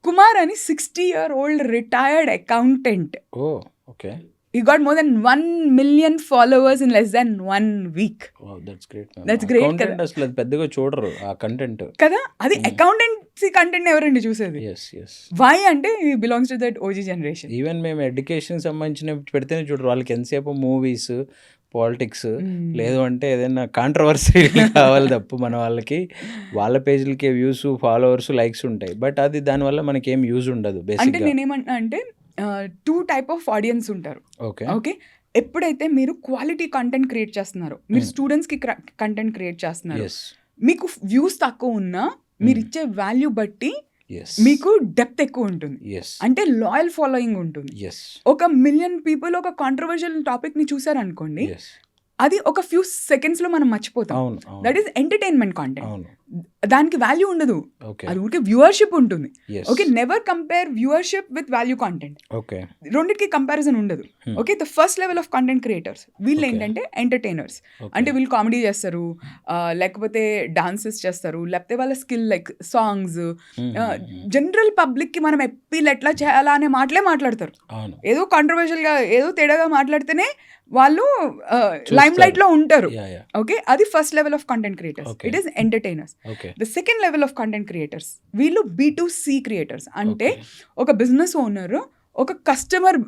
Kumar ani 60-year-old retired accountant, Oh, okay. he got more than 1 million followers in less than 1 week. Wow, that's great, man. That's great Content కదా. అసలు అది పెద్దగా చూడరు ఆ content. కదా, అది accountancy content ఎవరండి చూసేది? ఎస్. వై అంటే he belongs to that OG generation. Even మేము ఎడ్యుకేషన్ సంబంధించిన పెడితేనే చూడరు. వాళ్ళకి ఎంతసేపు మూవీస్, పాలిటిక్స్, లేదు అంటే ఏదైనా కాంట్రవర్సీ కావాలి తప్పు మన వాళ్ళకి. వాళ్ళ పేజీలకే వ్యూస్, ఫాలోవర్స్, లైక్స్ ఉంటాయి. బట్ అది దానివల్ల మనకి ఏం యూజ్ ఉండదు అంటే బేసిక్గా. నేనేమంటున్నా అంటే 2 type of ఆడియన్స్ ఉంటారు. ఓకే. ఓకే, ఎప్పుడైతే మీరు క్వాలిటీ కంటెంట్ క్రియేట్ చేస్తున్నారో, మీరు స్టూడెంట్స్కి కంటెంట్ క్రియేట్ చేస్తున్నారు, ఎస్. మీకు వ్యూస్ తక్కువ ఉన్నా మీరు ఇచ్చే వాల్యూ బట్టి ఎస్. మీకు డెప్త్ ఎక్కువ ఉంటుంది, ఎస్. అంటే లాయల్ ఫాలోయింగ్ ఉంటుంది. ఎస్. 1 million పీపుల్ ఒక కాంట్రవర్షియల్ టాపిక్ని చూసారనుకోండి, ఎస్. అది ఒక ఫ్యూ సెకండ్స్లో మనం మర్చిపోతాం. అవును. That is entertainment content. అవును. దానికి వాల్యూ ఉండదు, ఓకే. అది ఊరికే వ్యూవర్షిప్ ఉంటుంది. Yes. Okay, never compare viewership with value content. Okay. రెండింటికి కంపారిజన్ ఉండదు. Okay, the first level of content creators వీళ్ళు Okay. ఏంటంటే ఎంటర్టైనర్స్. Okay. అంటే వీళ్ళు కామెడీ చేస్తారు, లేకపోతే డాన్సెస్ చేస్తారు, లేకపోతే వాళ్ళ స్కిల్ లైక్ సాంగ్స్. జనరల్ పబ్లిక్కి మనం ఎప్పీలు ఎట్లా చేయాలా అనే మాటలే మాట్లాడతారు. అవును. ఏదో కాంట్రవర్షియల్గా ఏదో తేడాగా మాట్లాడితేనే వాళ్ళు లైమ్ లైట్ లో ఉంటారు. Yeah, yeah. ఓకే, అది first level of content creators. Okay. It is entertainers. Okay. The second level of content creators వీళ్ళు B2C క్రియేటర్స్. అంటే ఒక బిజినెస్ ఓనర్ ఒక కస్టమర్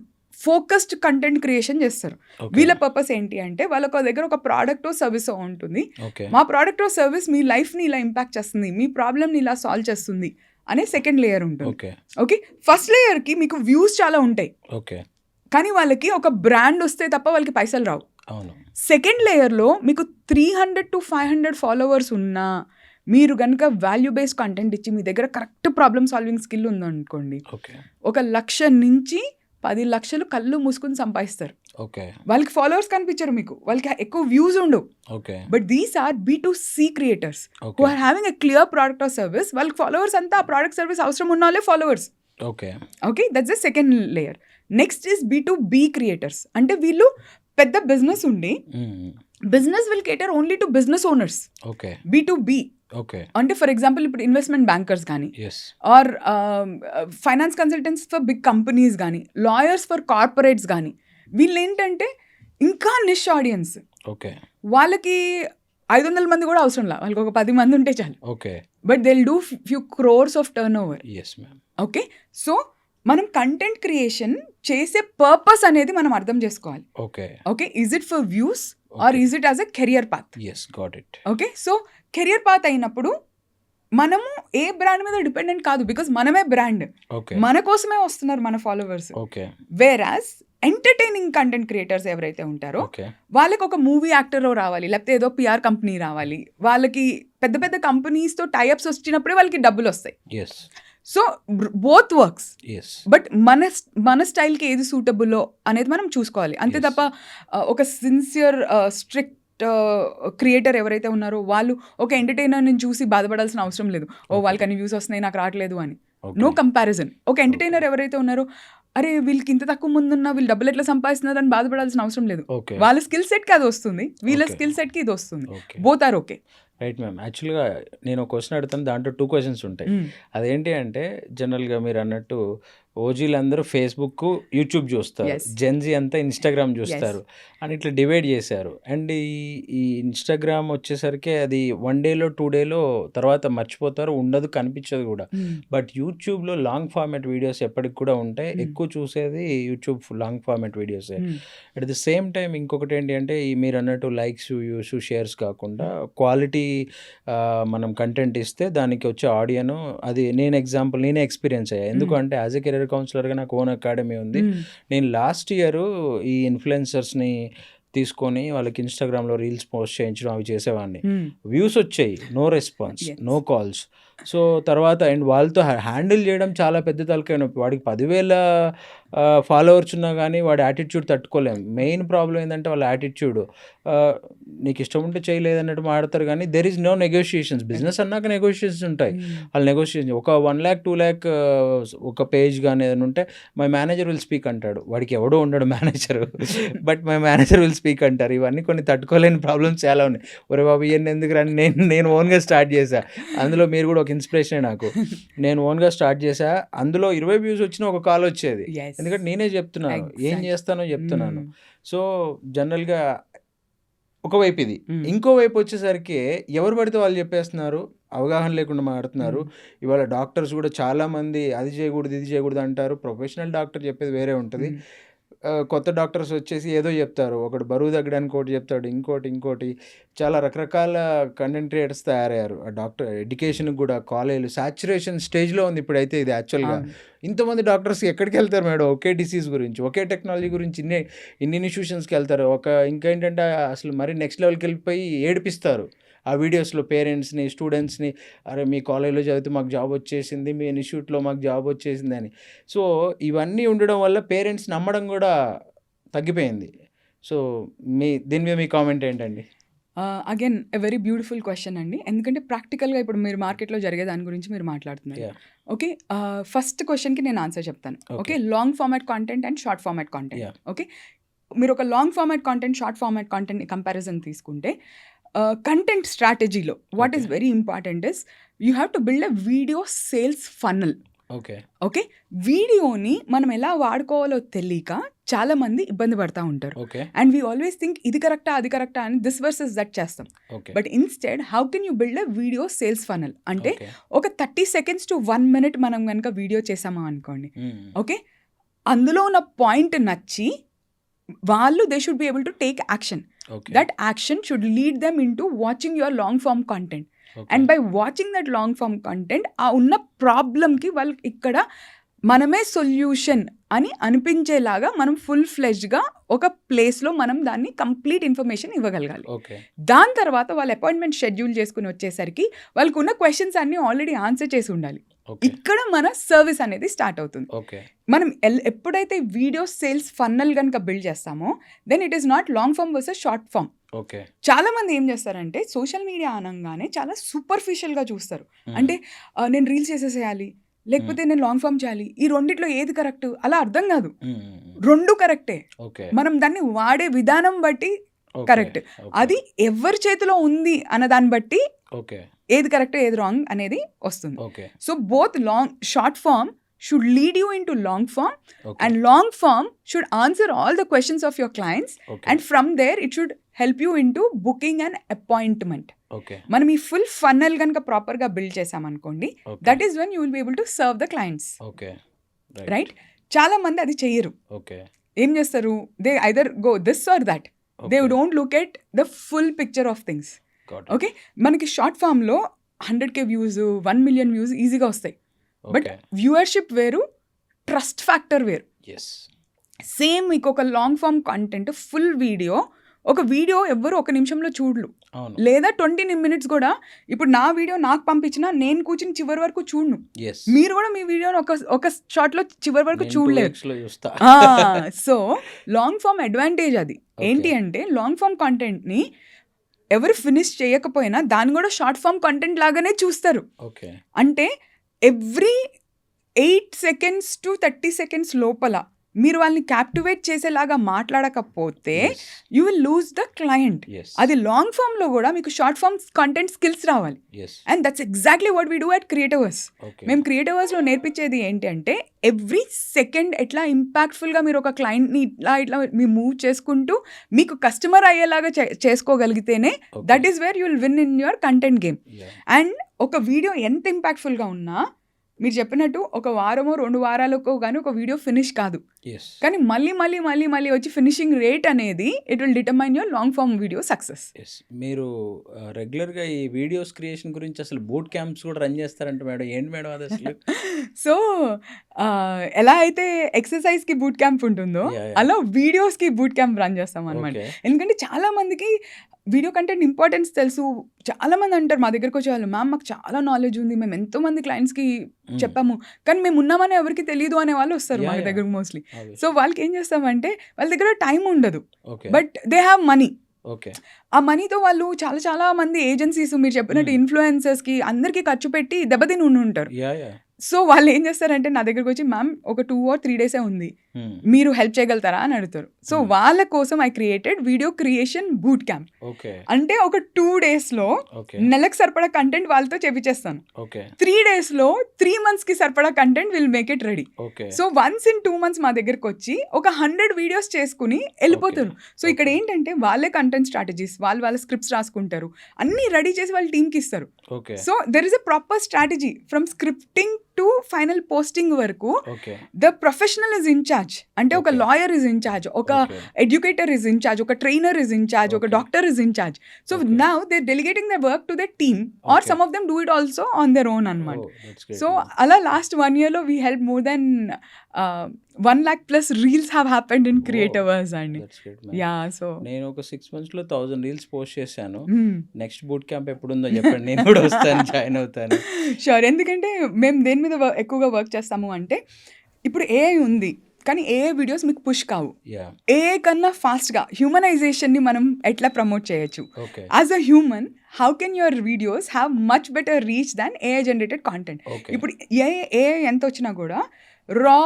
ఫోకస్డ్ కంటెంట్ క్రియేషన్ చేస్తారు. Okay. వీళ్ళ పర్పస్ ఏంటి అంటే వాళ్ళ దగ్గర ఒక ప్రోడక్ట్ సర్వీస్ ఉంటుంది, ఓకే. మా ప్రోడక్ట్ సర్వీస్ మీ లైఫ్ని ఇలా ఇంపాక్ట్ చేస్తుంది, మీ ప్రాబ్లమ్ని ఇలా సాల్వ్ చేస్తుంది అనే సెకండ్ లేయర్ ఉంటుంది. ఓకే. ఓకే, ఫస్ట్ లేయర్కి మీకు వ్యూస్ చాలా ఉంటాయి, ఓకే. కానీ వాళ్ళకి ఒక బ్రాండ్ వస్తే తప్ప వాళ్ళకి పైసలు రావు. అవును. సెకండ్ లేయర్లో మీకు 300 to 500 ఫాలోవర్స్ ఉన్నా, మీరు కనుక వాల్యూ బేస్డ్ కంటెంట్ ఇచ్చి మీ దగ్గర కరెక్ట్ ప్రాబ్లమ్ సాల్వింగ్ స్కిల్ ఉందనుకోండి, ఓకే. 1 లక్ష నుంచి 10 లక్షలు కళ్ళు మూసుకుని సంపాదిస్తారు. ఓకే. వాళ్ళకి ఫాలోవర్స్ కనిపించరు, మీకు వాళ్ళకి ఎక్కువ వ్యూస్ ఉండవు. Okay. But these are B2C creators Okay. Who are having a clear product or service. వాళ్ళకి ఫాలోవర్స్ అంతా ఆ ప్రోడక్ట్ సర్వీస్ అవసరం ఉన్న వాళ్ళే followers. Okay. Okay, that's the second layer. Next is B2B creators. అంటే వీళ్ళు పెద్ద బిజినెస్ ఉండి business will cater only to business owners. Okay. B2B okay. అంటే ఫర్ ఎగ్జాంపుల్ ఇప్పుడు ఇన్వెస్ట్మెంట్ బ్యాంకర్స్ కానీ, yes. Or finance consultants for big companies కానీ, lawyers for corporates కానీ, వీళ్ళు ఏంటంటే ఇంకా నిష్ ఆడియన్స్. ఓకే. వాళ్ళకి 500 మంది కూడా అవసరం లేదు, వాళ్ళకి ఒక 10 మంది ఉంటే చాలు. Okay. But they will do few crores of turnover. Yes ma'am. Okay, so మనం కంటెంట్ క్రియేషన్ చేసే పర్పస్ అనేది మనం అర్థం చేసుకోవాలి. Okay. Okay, is it for views or is it as a career path? Yes, got it. Okay, so career path అయినప్పుడు మనము ఏ brand మీద డిపెండెంట్ కాదు, బికాజ్ మనమే బ్రాండ్, ఓకే. మన కోసమే వస్తున్నారు మన followers. Okay. Whereas entertaining content creators ఎవరైతే ఉంటారో ఓకే. వాళ్ళకి ఒక మూవీ యాక్టర్ రావాలి, లేకపోతే ఏదో PR కంపెనీ రావాలి, వాళ్ళకి పెద్ద పెద్ద కంపెనీస్తో టైఅప్స్ వచ్చినప్పుడే వాళ్ళకి డబ్బులు వస్తాయి. Yes. So both works. Yes. But మన స్టైల్కి ఏది సూటబుల్లో అనేది మనం చూసుకోవాలి, అంతే Yes. తప్ప ఒక సిన్సియర్ స్ట్రిక్ట్ క్రియేటర్ ఎవరైతే ఉన్నారో వాళ్ళు ఒక ఎంటర్టైనర్ని చూసి బాధపడాల్సిన అవసరం లేదు. ఓ వాళ్ళకి అన్ని వ్యూస్ వస్తున్నాయి నాకు రావట్లేదు అని. No comparison. ఒక ఎంటర్టైనర్ ఎవరైతే ఉన్నారో అరే వీళ్ళకి ఇంత తక్కువ ముందున్నా వీళ్ళు డబ్బులు ఎట్లా సంపాదిస్తున్నారు అని బాధపడాల్సిన అవసరం లేదు. ఓకే. వాళ్ళ స్కిల్ సెట్కి అది వస్తుంది, వీళ్ళ Okay. స్కిల్ సెట్కి ఇది వస్తుంది. Okay. Both are okay. Right ma'am. యాక్చువల్గా నేను ఒక క్వశ్చన్ అడుగుతాను, దాంట్లో 2 క్వశ్చన్స్ ఉంటాయి. అదేంటి అంటే జనరల్గా మీరు అన్నట్టు ఓజీలు అందరూ ఫేస్బుక్, యూట్యూబ్ చూస్తారు, Yes. జెన్జీ అంతా ఇన్స్టాగ్రామ్ చూస్తారు అని ఇట్లా డివైడ్ చేశారు. అండ్ ఈ ఇన్స్టాగ్రామ్ వచ్చేసరికి అది 1 డేలో 2 డేలో తర్వాత మర్చిపోతారు, ఉండదు, కనిపించదు కూడా. బట్ యూట్యూబ్లో లాంగ్ ఫార్మాట్ వీడియోస్ ఎప్పటికి కూడా ఉంటాయి. ఎక్కువ చూసేది యూట్యూబ్ లాంగ్ ఫార్మాట్ వీడియోసే. అట్ ది సేమ్ టైం ఇంకొకటి ఏంటి అంటే మీరు అన్నట్టు లైక్స్, వ్యూస్, షేర్స్ కాకుండా క్వాలిటీ మనం కంటెంట్ ఇస్తే దానికి వచ్చే ఆడియను, అది నేనే ఎక్స్పీరియన్స్ అయ్యా. ఎందుకంటే యాజ్ ఎ కెరీర్ కౌన్సిలర్గా నాకు ఓన్ అకాడమీ ఉంది. నేను లాస్ట్ ఇయర్ ఈ ఇన్ఫ్లుయెన్సర్స్ని తీసుకొని వాళ్ళకి ఇన్స్టాగ్రామ్లో రీల్స్ పోస్ట్ చేయించడం అవి చేసేవాడిని. వ్యూస్ వచ్చాయి, no response, no calls. So తర్వాత అండ్ వాళ్ళతో హ్యాండిల్ చేయడం చాలా పెద్ద తలకాయ నొప్పి. వాడికి 10,000 ఫాలోవర్స్ ఉన్నా కానీ వాడి యాటిట్యూడ్ తట్టుకోలేం. మెయిన్ ప్రాబ్లం ఏంటంటే వాళ్ళ యాటిట్యూడ్. నీకు ఇష్టం ఉంటే చేయలేదన్నట్టు మాడతారు కానీ there is no negotiations. Business అన్నాక నెగోషియేషన్స్ ఉంటాయి. వాళ్ళు నెగోషియేషన్ ఒక 1 lakh 2 lakh ఒక పేజ్ కానీ ఏదైనా ఉంటే మై మేనేజర్ విల్ స్పీక్ అంటాడు. వాడికి ఎవడో ఉండడు manager, but my manager will speak అంటారు. ఇవన్నీ కొన్ని తట్టుకోలేని ప్రాబ్లమ్స్ చాలా ఉన్నాయి. ఒరే బాబు ఇవన్నీ ఎందుకు రా, నేను ఓన్గా స్టార్ట్ చేశా. అందులో మీరు కూడా ఒక ఇన్స్పిరేషన్ నాకు. నేను ఓన్గా స్టార్ట్ చేశా. అందులో 20 వ్యూస్ వచ్చిన ఒక కాల్ వచ్చేది. ఎందుకంటే నేనే చెప్తున్నాను, ఏం చేస్తానో చెప్తున్నాను. సో జనరల్గా ఒకవైపు ఇది. ఇంకోవైపు వచ్చేసరికి ఎవరు పడితే వాళ్ళు చెప్పేస్తున్నారు, అవగాహన లేకుండా మాట్లాడుతున్నారు. ఇవాళ డాక్టర్స్ కూడా చాలామంది అది చేయకూడదు ఇది చేయకూడదు అంటారు. ప్రొఫెషనల్ డాక్టర్ చెప్పేది వేరే ఉంటుంది. కొత్త డాక్టర్స్ వచ్చేసి ఏదో చెప్తారు. ఒకటి బరువు తగ్గడానికి ఒకటి చెప్తాడు, ఇంకోటి చాలా రకరకాల కంటెంట్ క్రియేటర్స్ తయారయ్యారు. ఆ డాక్టర్ ఎడ్యుకేషన్కి కూడా కాలేజీలు సాచురేషన్ స్టేజ్లో ఉంది ఇప్పుడైతే. ఇది యాక్చువల్గా ఇంతమంది డాక్టర్స్ ఎక్కడికి వెళ్తారు మేడం? ఒకే డిసీజ్ గురించి, ఒకే టెక్నాలజీ గురించి ఇన్ని ఇన్స్టిట్యూషన్స్కి వెళ్తారు. ఇంకేంటంటే అసలు మరీ నెక్స్ట్ లెవెల్కి వెళ్ళిపోయి ఏడిపిస్తారు ఆ వీడియోస్లో పేరెంట్స్ని, స్టూడెంట్స్ని. అరే మీ కాలేజీలో చదివితే మాకు జాబ్ వచ్చేసింది, మీ ఇన్స్టిట్యూట్లో మాకు జాబ్ వచ్చేసింది అని. సో ఇవన్నీ ఉండడం వల్ల పేరెంట్స్ నమ్మడం కూడా తగ్గిపోయింది. సో దీని మీద మీ కామెంట్ ఏంటండి? Again a very beautiful question అండి. ఎందుకంటే ప్రాక్టికల్గా ఇప్పుడు మీరు మార్కెట్లో జరిగే దాని గురించి మీరు మాట్లాడుతున్నారు. ఓకే, ఫస్ట్ క్వశ్చన్కి నేను ఆన్సర్ చెప్తాను. Okay, long format content and short format content. Okay, మీరు ఒక long format content, short format content comparison తీసుకుంటే కంటెంట్ స్ట్రాటజీలో what is very important is you have to build a video sales funnel. Okay, వీడియోని మనం ఎలా వాడుకోవాలో తెలియక చాలా మంది ఇబ్బంది పడతా ఉంటారు. అండ్ వీ ఆల్వేస్ థింక్ ఇది కరెక్టా అది కరెక్టా అని దిస్ వర్సెస్ దట్ చేస్తాం. But instead how can you build a video sales funnel అంటే ఒక 30 seconds to 1 minute మనం కనుక వీడియో చేసామా అనుకోండి. ఓకే, అందులో ఉన్న పాయింట్ నచ్చి వాళ్ళు they should be able to take action. That action should lead them into watching your long form content. And by watching that long form content ఆ ఉన్న ప్రాబ్లమ్కి వాళ్ళకి ఇక్కడ మనమే సొల్యూషన్ అని అనిపించేలాగా మనం ఫుల్ ఫ్లెజ్డ్గా ఒక ప్లేస్లో మనం దాన్ని కంప్లీట్ ఇన్ఫర్మేషన్ ఇవ్వగలగాలి. దాని తర్వాత వాళ్ళ అపాయింట్మెంట్ షెడ్యూల్ చేసుకుని వచ్చేసరికి వాళ్ళకు ఉన్న క్వశ్చన్స్ అన్నీ ఆల్రెడీ ఆన్సర్ చేసి ఉండాలి. ఇక్కడ మన సర్వీస్ అనేది స్టార్ట్ అవుతుంది. మనం ఎప్పుడైతే వీడియో సేల్స్ ఫన్నల్ కనుక బిల్డ్ చేస్తామో then it is not long form versus short form. చాలా మంది ఏం చేస్తారంటే సోషల్ మీడియా అనగానే చాలా సూపర్ఫిషియల్గా చూస్తారు. అంటే నేను రీల్స్ చేసేసేయాలి, లేకపోతే నేను లాంగ్ ఫార్మ్ చేయాలి, ఈ రెండిట్లో ఏది కరెక్ట్ అలా అర్థం కాదు. రెండు కరెక్టే, మనం దాన్ని వాడే విధానం బట్టి కరెక్ట్. అది ఎవరి చేతిలో ఉంది అన్న దాన్ని బట్టి ఏది కరెక్ట్ ఏది రాంగ్ అనేది వస్తుంది. So both short form should lead you into long form and long form should answer all the questions of your clients and from there it should help you into booking an appointment. మనం ఈ full funnel కనుక ప్రాపర్గా build చేసామనుకోండి that is when you will be able to serve the clients. Right, చాలా మంది అది చెయ్యరు. ఏం చేస్తారు, they either go this or that, they don't look at the full picture of things. Okay, మనకి షార్ట్ ఫామ్లో 100K వ్యూస్ 1 million వ్యూస్ ఈజీగా వస్తాయి. బట్ వ్యూవర్షిప్ వేరు, ట్రస్ట్ ఫ్యాక్టర్ వేరు. సేమ్ మీకు ఒక long form content full video, ఒక video ఎవ్వరు 1 నిమిషంలో చూడలు, లేదా 20 minutes కూడా. ఇప్పుడు నా వీడియో నాకు పంపించినా నేను కూర్చుని చివరి వరకు చూడను, మీరు కూడా మీ వీడియోని ఒక షార్ట్లో చివరి వరకు చూడలేరు. సో లాంగ్ ఫార్మ్ అడ్వాంటేజ్ అది ఏంటి అంటే లాంగ్ ఫార్మ్ కంటెంట్ని ఎవరు ఫినిష్ చేయకపోయినా దాన్ని కూడా షార్ట్ ఫార్మ్ కంటెంట్ లాగానే చూస్తారు. అంటే ఎవ్రీ 8 seconds to 30 seconds లోపల మీరు వాళ్ళని క్యాప్టివేట్ చేసేలాగా మాట్లాడకపోతే you will lose the client. అది లాంగ్ ఫామ్లో కూడా మీకు షార్ట్ ఫామ్ కంటెంట్ స్కిల్స్ రావాలి. And that's exactly what we do at Creativers. మేము క్రియేటివర్స్లో నేర్పించేది ఏంటి అంటే ఎవ్రీ సెకండ్ ఎట్లా ఇంపాక్ట్ఫుల్గా మీరు ఒక క్లయింట్ని ఇట్లా మీ మూవ్ చేసుకుంటూ మీకు కస్టమర్ అయ్యేలాగా చేసుకోగలిగితేనే that is where you will win in your content game. And ఒక వీడియో ఎంత ఇంపాక్ట్ఫుల్గా ఉన్నా మీరు చెప్పినట్టు ఒక వారమో 2 వారాలకో కానీ ఒక వీడియో ఫినిష్ కాదు. కానీ మళ్ళీ వచ్చి ఫినిషింగ్ రేట్ అనేది it will determine your long form video success. మీరు రెగ్యులర్గా ఈ వీడియోస్ క్రియేషన్ గురించి అసలు బూట్ క్యాంప్స్ కూడా రన్ చేస్తారంట మేడం, ఏంటి మేడం అది అసలు? సో ఎలా అయితే ఎక్సర్సైజ్కి బూట్ క్యాంప్ ఉంటుందో అలా వీడియోస్కి బూట్ క్యాంప్ రన్ చేస్తాం అనమాట. ఎందుకంటే చాలా మందికి వీడియో కంటెంట్ ఇంపార్టెన్స్ తెలుసు. చాలా మంది అంటారు మా దగ్గరకు వచ్చే వాళ్ళు, మ్యామ్ మాకు చాలా నాలెడ్జ్ ఉంది, మేము ఎంతో మంది క్లయింట్స్కి చెప్పాము కానీ మేము ఉన్నామని ఎవరికి తెలియదు అనే వాళ్ళు వస్తారు మా దగ్గర మోస్ట్లీ. సో వాళ్ళకి ఏం చేస్తామంటే వాళ్ళ దగ్గర టైం ఉండదు బట్ దే హ్యావ్ మనీ. ఆ మనీతో వాళ్ళు చాలా మంది ఏజెన్సీస్ మీరు చెప్పినట్టు ఇన్ఫ్లుయెన్సర్స్కి అందరికీ ఖర్చు పెట్టి దెబ్బతిని ఉంటారు. సో వాళ్ళు ఏం చేస్తారంటే నా దగ్గరకు వచ్చి మ్యామ్ ఒక 2 or 3 days ఉంది, మీరు హెల్ప్ చేయగలుగుతారా అని అడుగుతారు. సో వాళ్ళ కోసం I created video creation boot camp. అంటే ఒక 2 daysలో నెలకు సరిపడా కంటెంట్ వాళ్ళతో చేపించేస్తాను. 3 daysలో 3 monthsకి సరిపడా content will make it ready. So once in 2 months మా దగ్గరకు వచ్చి ఒక 100 వీడియోస్ చేసుకుని వెళ్ళిపోతారు. సో ఇక్కడ ఏంటంటే వాళ్ళే కంటెంట్ స్ట్రాటజీస్, వాళ్ళ స్క్రిప్ట్స్ రాసుకుంటారు, అన్ని రెడీ చేసి వాళ్ళ టీమ్కి ఇస్తారు. So there is a proper strategy from scripting to final posting వరకు. The professional is in charge. అంటే ఒక లాయర్ ఇస్ ఇన్ చార్జ్, ఒక ఎడ్యుకేటర్ ఇస్ ఇన్ చార్జ్, ఒక ట్రైనర్ ఇస్ ఇన్ చార్జ్, ఒక doctor is in charge. So now they delegating the work to the team or some of them do it also on their own అనమాట. So అలా last 1 yearలో we help more than 1 lakh plus reels have happened in Creativers అండి. So నేను ఒక 6 monthsలో 1000 reels post చేశాను. Next boot camp ఎప్పుడు ఉందో చెప్పండి, నేను కూడా వస్తాను, జాయిన్ అవుతాను. షూర్. ఎందుకంటే మేము దేని మీద ఎక్కువగా వర్క్ చేస్తాము అంటే ఇప్పుడు ఏఐ ఉంది కానీ ఏఐ వీడియోస్ మీకు పుష్ కావు. ఏఐ కన్నా ఫాస్ట్గా హ్యూమనైజేషన్ని మనం ఎట్లా ప్రమోట్ చేయొచ్చు. As a human how can your videos have much better reach than AI generated content. ఇప్పుడు ఏఐ ఎంత వచ్చినా కూడా రా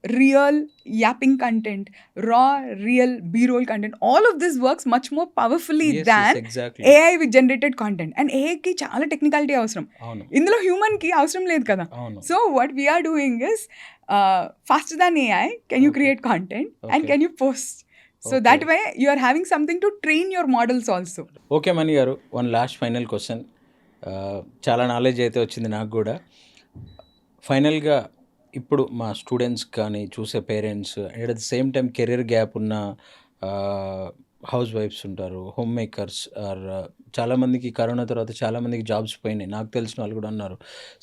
real yapping content, raw real b-roll content, all of this works much more powerfully than AI with generated content. And AI ki chaala technicality avasram, indulo human ki avasram ledhu kada. So what we are doing is faster than AI can you create content and can you post. So that way you are having something to train your models also. Okay Mani garu, one last final question. Chaala knowledge aithe vachindi naaku kuda. Final ga ఇప్పుడు మా students కానీ చూసే parents and at the same time career gap ఉన్న house wives ఉంటారు, home makers are చాలామందికి corona తర్వాత చాలామందికి jobs పోయినాయి, నాకు తెలిసిన వాళ్ళు కూడా ఉన్నారు.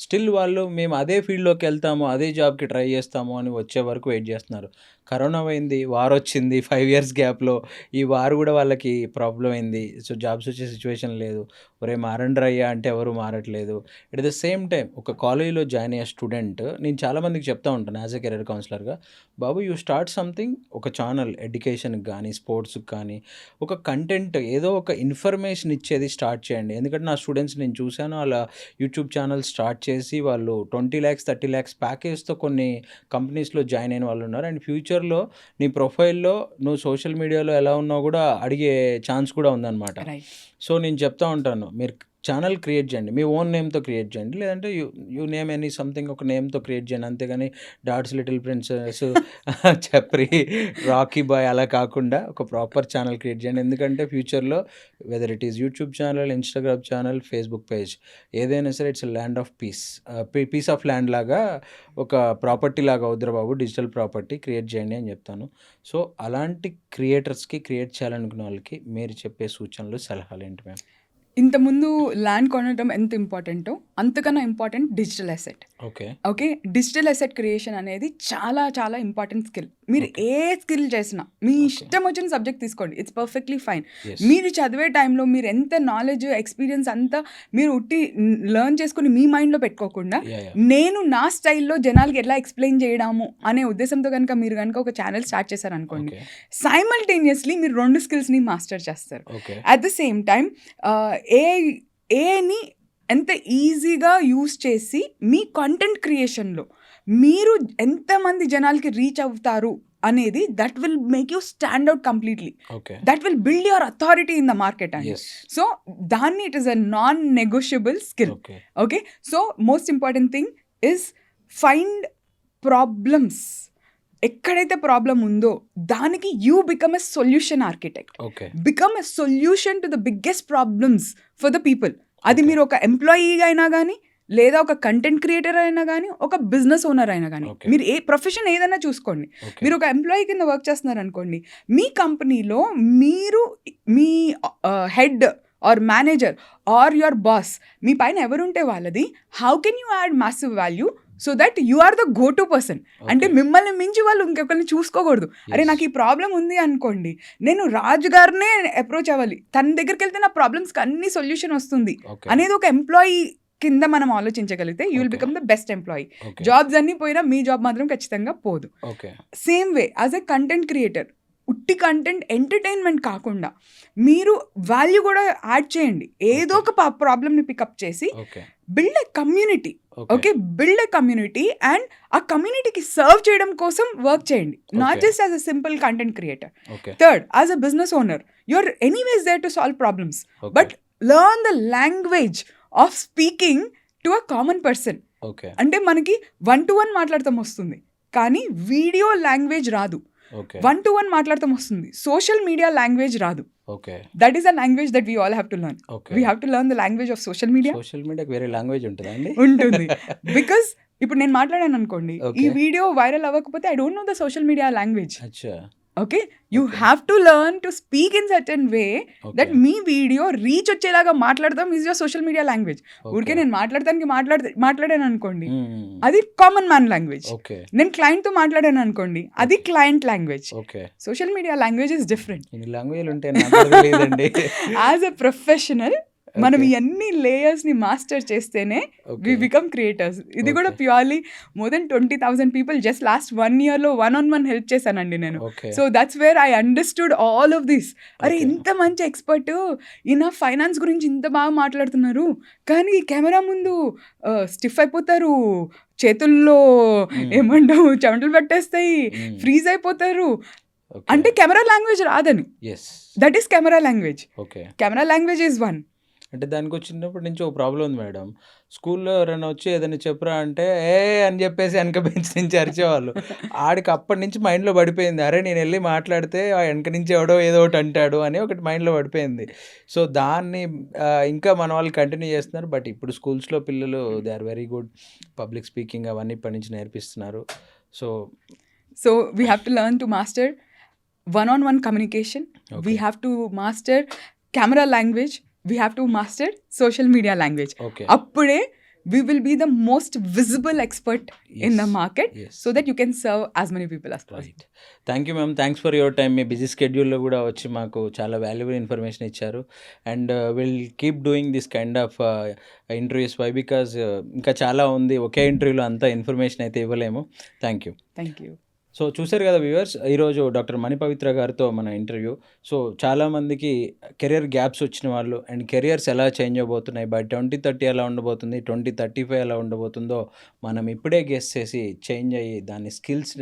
స్టిల్ వాళ్ళు మేము అదే ఫీల్డ్లోకి వెళ్తాము, అదే జాబ్కి ట్రై చేస్తాము అని వచ్చే వరకు వెయిట్ చేస్తున్నారు. కరోనా అయింది, వార్ వచ్చింది, 5 years గ్యాప్లో ఈ వార్ కూడా వాళ్ళకి ప్రాబ్లం అయింది. సో జాబ్స్ వచ్చే సిచ్యువేషన్ లేదు, ఒరే మారండి అయ్యా అంటే ఎవరు మారట్లేదు. అట్ ద సేమ్ టైం ఒక కాలేజీలో జాయిన్ అయ్యే స్టూడెంట్, నేను చాలామందికి చెప్తా ఉంటాను యాజ్ ఎ కెరీర్ కౌన్సిలర్గా, బాబు యూ స్టార్ట్ సంథింగ్, ఒక ఛానల్ ఎడ్యుకేషన్కి కానీ స్పోర్ట్స్కి కానీ ఒక కంటెంట్ ఏదో ఒక ఇన్ఫర్మేషన్ ఇచ్చేది స్టార్ట్ చేయండి. ఎందుకంటే నా స్టూడెంట్స్ నేను చూశాను, అలా యూట్యూబ్ ఛానల్ స్టార్ట్ చేసి వాళ్ళు 20 lakhs 30 lakhs ప్యాకేజ్తో కొన్ని కంపెనీస్లో జాయిన్ అయిన వాళ్ళు ఉన్నారు. అండ్ ఫ్యూచర్లో నీ ప్రొఫైల్లో నువ్వు సోషల్ మీడియాలో ఎలా ఉన్నావు కూడా అడిగే ఛాన్స్ కూడా ఉందన్నమాట. సో నేను చెప్తా ఉంటాను, మీరు ఛానల్ క్రియేట్ చేయండి, మీ ఓన్ నేమ్తో క్రియేట్ చేయండి, లేదంటే యూ నేమ్ ఎనీ సంథింగ్ ఒక నేమ్తో క్రియేట్ చేయండి. అంతేగాని డాట్స్ లిటిల్ ప్రిన్సెస్ చప్రి రాకీ బాయ్ అలా కాకుండా ఒక ప్రాపర్ ఛానల్ క్రియేట్ చేయండి. ఎందుకంటే ఫ్యూచర్లో whether it is YouTube channel, Instagram channel, Facebook page, ఏదైనా సరే it's land of peace of land లాగా ఒక ప్రాపర్టీ లాగా అవుద్దిరా బాబు, డిజిటల్ ప్రాపర్టీ క్రియేట్ చేయండి అని చెప్తాను. సో అలాంటి క్రియేటర్స్కి, క్రియేట్ చేయాలనుకున్న వాళ్ళకి మీరు చెప్పే సూచనలు, సలహాలు ఏంటి మ్యామ్? ఇంతకుముందు ల్యాండ్ కొనడం ఎంత ఇంపార్టెంటో అంతకన్నా important digital asset. Okay, digital asset creation అనేది చాలా ఇంపార్టెంట్ స్కిల్. మీరు ఏ స్కిల్ చేసినా మీ ఇష్టం వచ్చిన సబ్జెక్ట్ తీసుకోండి, ఇట్స్ పర్ఫెక్ట్లీ ఫైన్. మీరు చదివే టైంలో మీరు ఎంత నాలెడ్జ్ ఎక్స్పీరియన్స్ అంతా మీరు ఉట్టి లెర్న్ చేసుకుని మీ మైండ్లో పెట్టుకోకుండా నేను నా స్టైల్లో జనాలకి ఎట్లా ఎక్స్ప్లెయిన్ చేయడము అనే ఉద్దేశంతో కనుక మీరు కనుక ఒక ఛానల్ స్టార్ట్ చేశారనుకోండి, సైమల్టేనియస్లీ మీరు 2 స్కిల్స్ని మాస్టర్ చేస్తారు. అట్ ద సేమ్ టైం ఏఐని ఎంత ఈజీగా యూస్ చేసి మీ కంటెంట్ క్రియేషన్లో మీరు ఎంతమంది జనాలకి రీచ్ అవుతారు అనేది that will make you stand out completely, okay that will build your authority in the market అండి. ఎస్ సో దాన్ని it is a non negotiable skill. Okay okay, so most important thing is find problems. ఎక్కడైతే problem ఉందో దానికి you become a solution architect, okay become a solution to the biggest problems for the people. అది మీరు ఒక ఎంప్లాయీగా అయినా కానీ, లేదా ఒక కంటెంట్ క్రియేటర్ అయినా కానీ, ఒక బిజినెస్ ఓనర్ అయినా కానీ, Okay. మీరు ఏ ప్రొఫెషన్ ఏదైనా చూసుకోండి. ఓకే మీరు ఒక ఎంప్లాయీ కింద వర్క్ చేస్తున్నారు అనుకోండి, మీ కంపెనీలో మీరు మీ head or manager or your boss మీ పైన ఎవరుంటే వాళ్ళది how can you add massive value so that you are the go to person. అంటే మిమ్మల్ని మించి వాళ్ళు ఇంకొకరిని చూసుకోకూడదు. అరే నాకు ఈ ప్రాబ్లం ఉంది అనుకోండి, నేను రాజు గారినే అప్రోచ్ అవ్వాలి, తన దగ్గరికి వెళ్తే నా ప్రాబ్లమ్స్కి అన్ని సొల్యూషన్ వస్తుంది ఓకే అనేది ఒక ఎంప్లాయీ కింద మనం ఆలోచించగలిగితే you will Okay. Become the best employee. Okay jobs అన్నీ పోయినా మీ జాబ్ మాత్రం ఖచ్చితంగా పోదు. Okay same way as a content creator, ఉట్టి కంటెంట్ ఎంటర్టైన్మెంట్ కాకుండా మీరు వాల్యూ కూడా యాడ్ చేయండి. ఏదో ఒక ప్రాబ్లమ్ని పికప్ చేసి okay build a community. Okay okay, build a community and ఆ కమ్యూనిటీకి సర్వ్ చేయడం కోసం వర్క్ చేయండి, not Okay. Just as a simple content creator. Okay third, as a business owner you are anyways there to solve problems, okay but learn the language of speaking to a common person. Okay అంటే మనకి 1-to-1 మాట్లాడతాం వస్తుంది, కానీ video language రాదు. Okay 1-to-1 మాట్లాడతాం వస్తుంది, social media language రాదు. Okay that is a language that we all have to learn. Okay we have to learn the language of social media. Social మీడియాకి వేరే లాంగ్వేజ్ ఉంటుందా అండి? ఉంటుంది బికాస్ ఇప్పుడు నేను మాట్లాడాను అనుకోండి, ఈ Okay. వీడియో వైరల్ అవ్వకపోతే I don't know the social media language. అచ్చా okay, you Okay. Have to learn to speak in certain way okay that మీ వీడియో రీచ్ వచ్చేలాగా మాట్లాడతాం is your social media language. ఊరికే నేను మాట్లాడటానికి మాట్లాడాను అనుకోండి, అది కామన్ మ్యాన్ లాంగ్వేజ్. ఓకే నేను క్లయింట్తో మాట్లాడాను అనుకోండి, అది client language. Okay social media language is different. ఇన్ని లాంగ్వేజ్లు ఉంటాయి నాకు తెలియదండి. యాజ్ ఎ ప్రొఫెషనల్ మనం ఇవన్నీ లేయర్స్ని మాస్టర్ చేస్తేనే వి బికమ్ క్రియేటర్స్. ఇది కూడా Okay. Purely more than 20,000 people just last 1 yearలో 1-on-1 help చేశానండి నేను. Okay so that's where I understood all of this. అరే Okay. ఇంత మంచి ఎక్స్పర్ట్, ఈయన ఫైనాన్స్ గురించి ఇంత బాగా మాట్లాడుతున్నారు, కానీ కెమెరా ముందు స్టిఫ్ అయిపోతారు, చేతుల్లో ఏమంటావు చెమటలు పట్టేస్తాయి, ఫ్రీజ్ అయిపోతారు. అంటే కెమెరా లాంగ్వేజ్ రాదని, yes that is camera language. Okay camera language is one. అంటే దానికి వచ్చినప్పటి నుంచి ఒక ప్రాబ్లం ఉంది మేడం. స్కూల్లో ఎవరైనా వచ్చి ఏదైనా చెప్పరా అంటే ఏ అని చెప్పేసి వెనక బెంచ్ నుంచి అరిచేవాళ్ళు. ఆడికి అప్పటి నుంచి మైండ్లో పడిపోయింది, అరే నేను వెళ్ళి మాట్లాడితే ఆ వెనక నుంచి ఎవడో ఏదో ఒకటి అంటాడు అని ఒకటి మైండ్లో పడిపోయింది. సో దాన్ని ఇంకా మన వాళ్ళు కంటిన్యూ చేస్తున్నారు. బట్ ఇప్పుడు స్కూల్స్లో పిల్లలు they are very good, public speaking అవన్నీ ఇప్పటి నుంచి నేర్పిస్తున్నారు. So we have to learn to master one-on-one communication. Okay. We have to master camera language. We have to master social media language. Okay Appude we will be the most visible expert in the Yes. market, Yes. so that you can serve as many people as possible. Right. Thank you ma'am, thanks for your time. మీ busy స్కెడ్యూల్లో కూడా వచ్చి మాకు చాలా valuable information ఇచ్చారు. And will keep doing this kind of interviews. Why because ఇంకా చాలా ఉంది, ఒకే ఇంటర్వ్యూలో అంత ఇన్ఫర్మేషన్ అయితే ఇవ్వలేము. Thank you. Thank you. So చూశారు కదా వ్యూవర్స్, ఈరోజు డాక్టర్ మణిపవిత్ర గారితో మన ఇంటర్వ్యూ. సో చాలామందికి కెరియర్ గ్యాప్స్ వచ్చిన వాళ్ళు అండ్ కెరియర్స్ ఎలా చేంజ్ అవబోతున్నాయి, బై 2030 ఎలా ఉండబోతుంది, 2035 ఎలా ఉండబోతుందో మనం ఇప్పుడే గెస్ చేసి చేంజ్ అయ్యి దాన్ని స్కిల్స్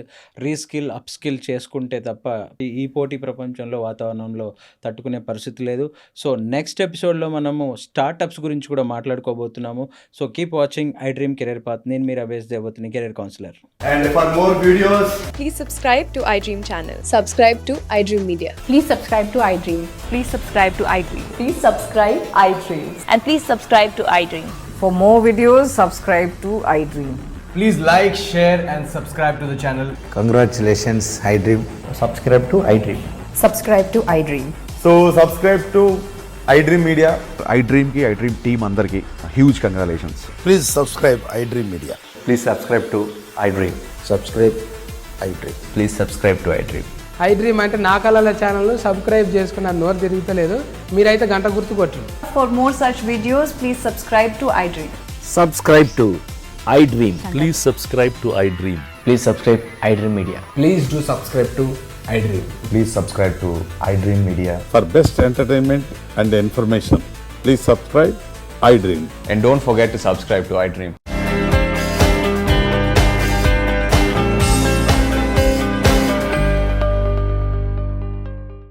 రీస్కిల్ అప్ స్కిల్ చేసుకుంటే తప్ప ఈ పోటీ ప్రపంచంలో వాతావరణంలో తట్టుకునే పరిస్థితి లేదు. సో నెక్స్ట్ ఎపిసోడ్లో మనము స్టార్టప్స్ గురించి కూడా మాట్లాడుకోబోతున్నాము. So keep watching I dream career path. నేను మీ రమేష్ దేవతిని, career counsellor. And for more videos, Please subscribe to iDream channel. Subscribe to iDream Media. Please subscribe to iDream. Please subscribe to iDream. Please subscribe iDream. And please subscribe to iDream. For more videos, subscribe to iDream. please like, share and subscribe to the channel. Congratulations, iDream. Subscribe to iDream. Subscribe to iDream. So subscribe to iDream Media. iDream की iDream team अंदर की huge congratulations. Please subscribe iDream Media. Please subscribe to iDream. Subscribe iDream. Please subscribe to iDream. iDream అంటే నా కళల channel subscribe చేసుకున్న నోరు తిరుగుతలేదు, మీరైతే గంట గుర్తు కొట్టండి. For more such videos, please subscribe to iDream. Subscribe to iDream. Please subscribe to iDream. Please subscribe iDream Media. Please do subscribe to iDream. Please subscribe to iDream Media. For best entertainment and information, please subscribe iDream. And don't forget to subscribe to iDream.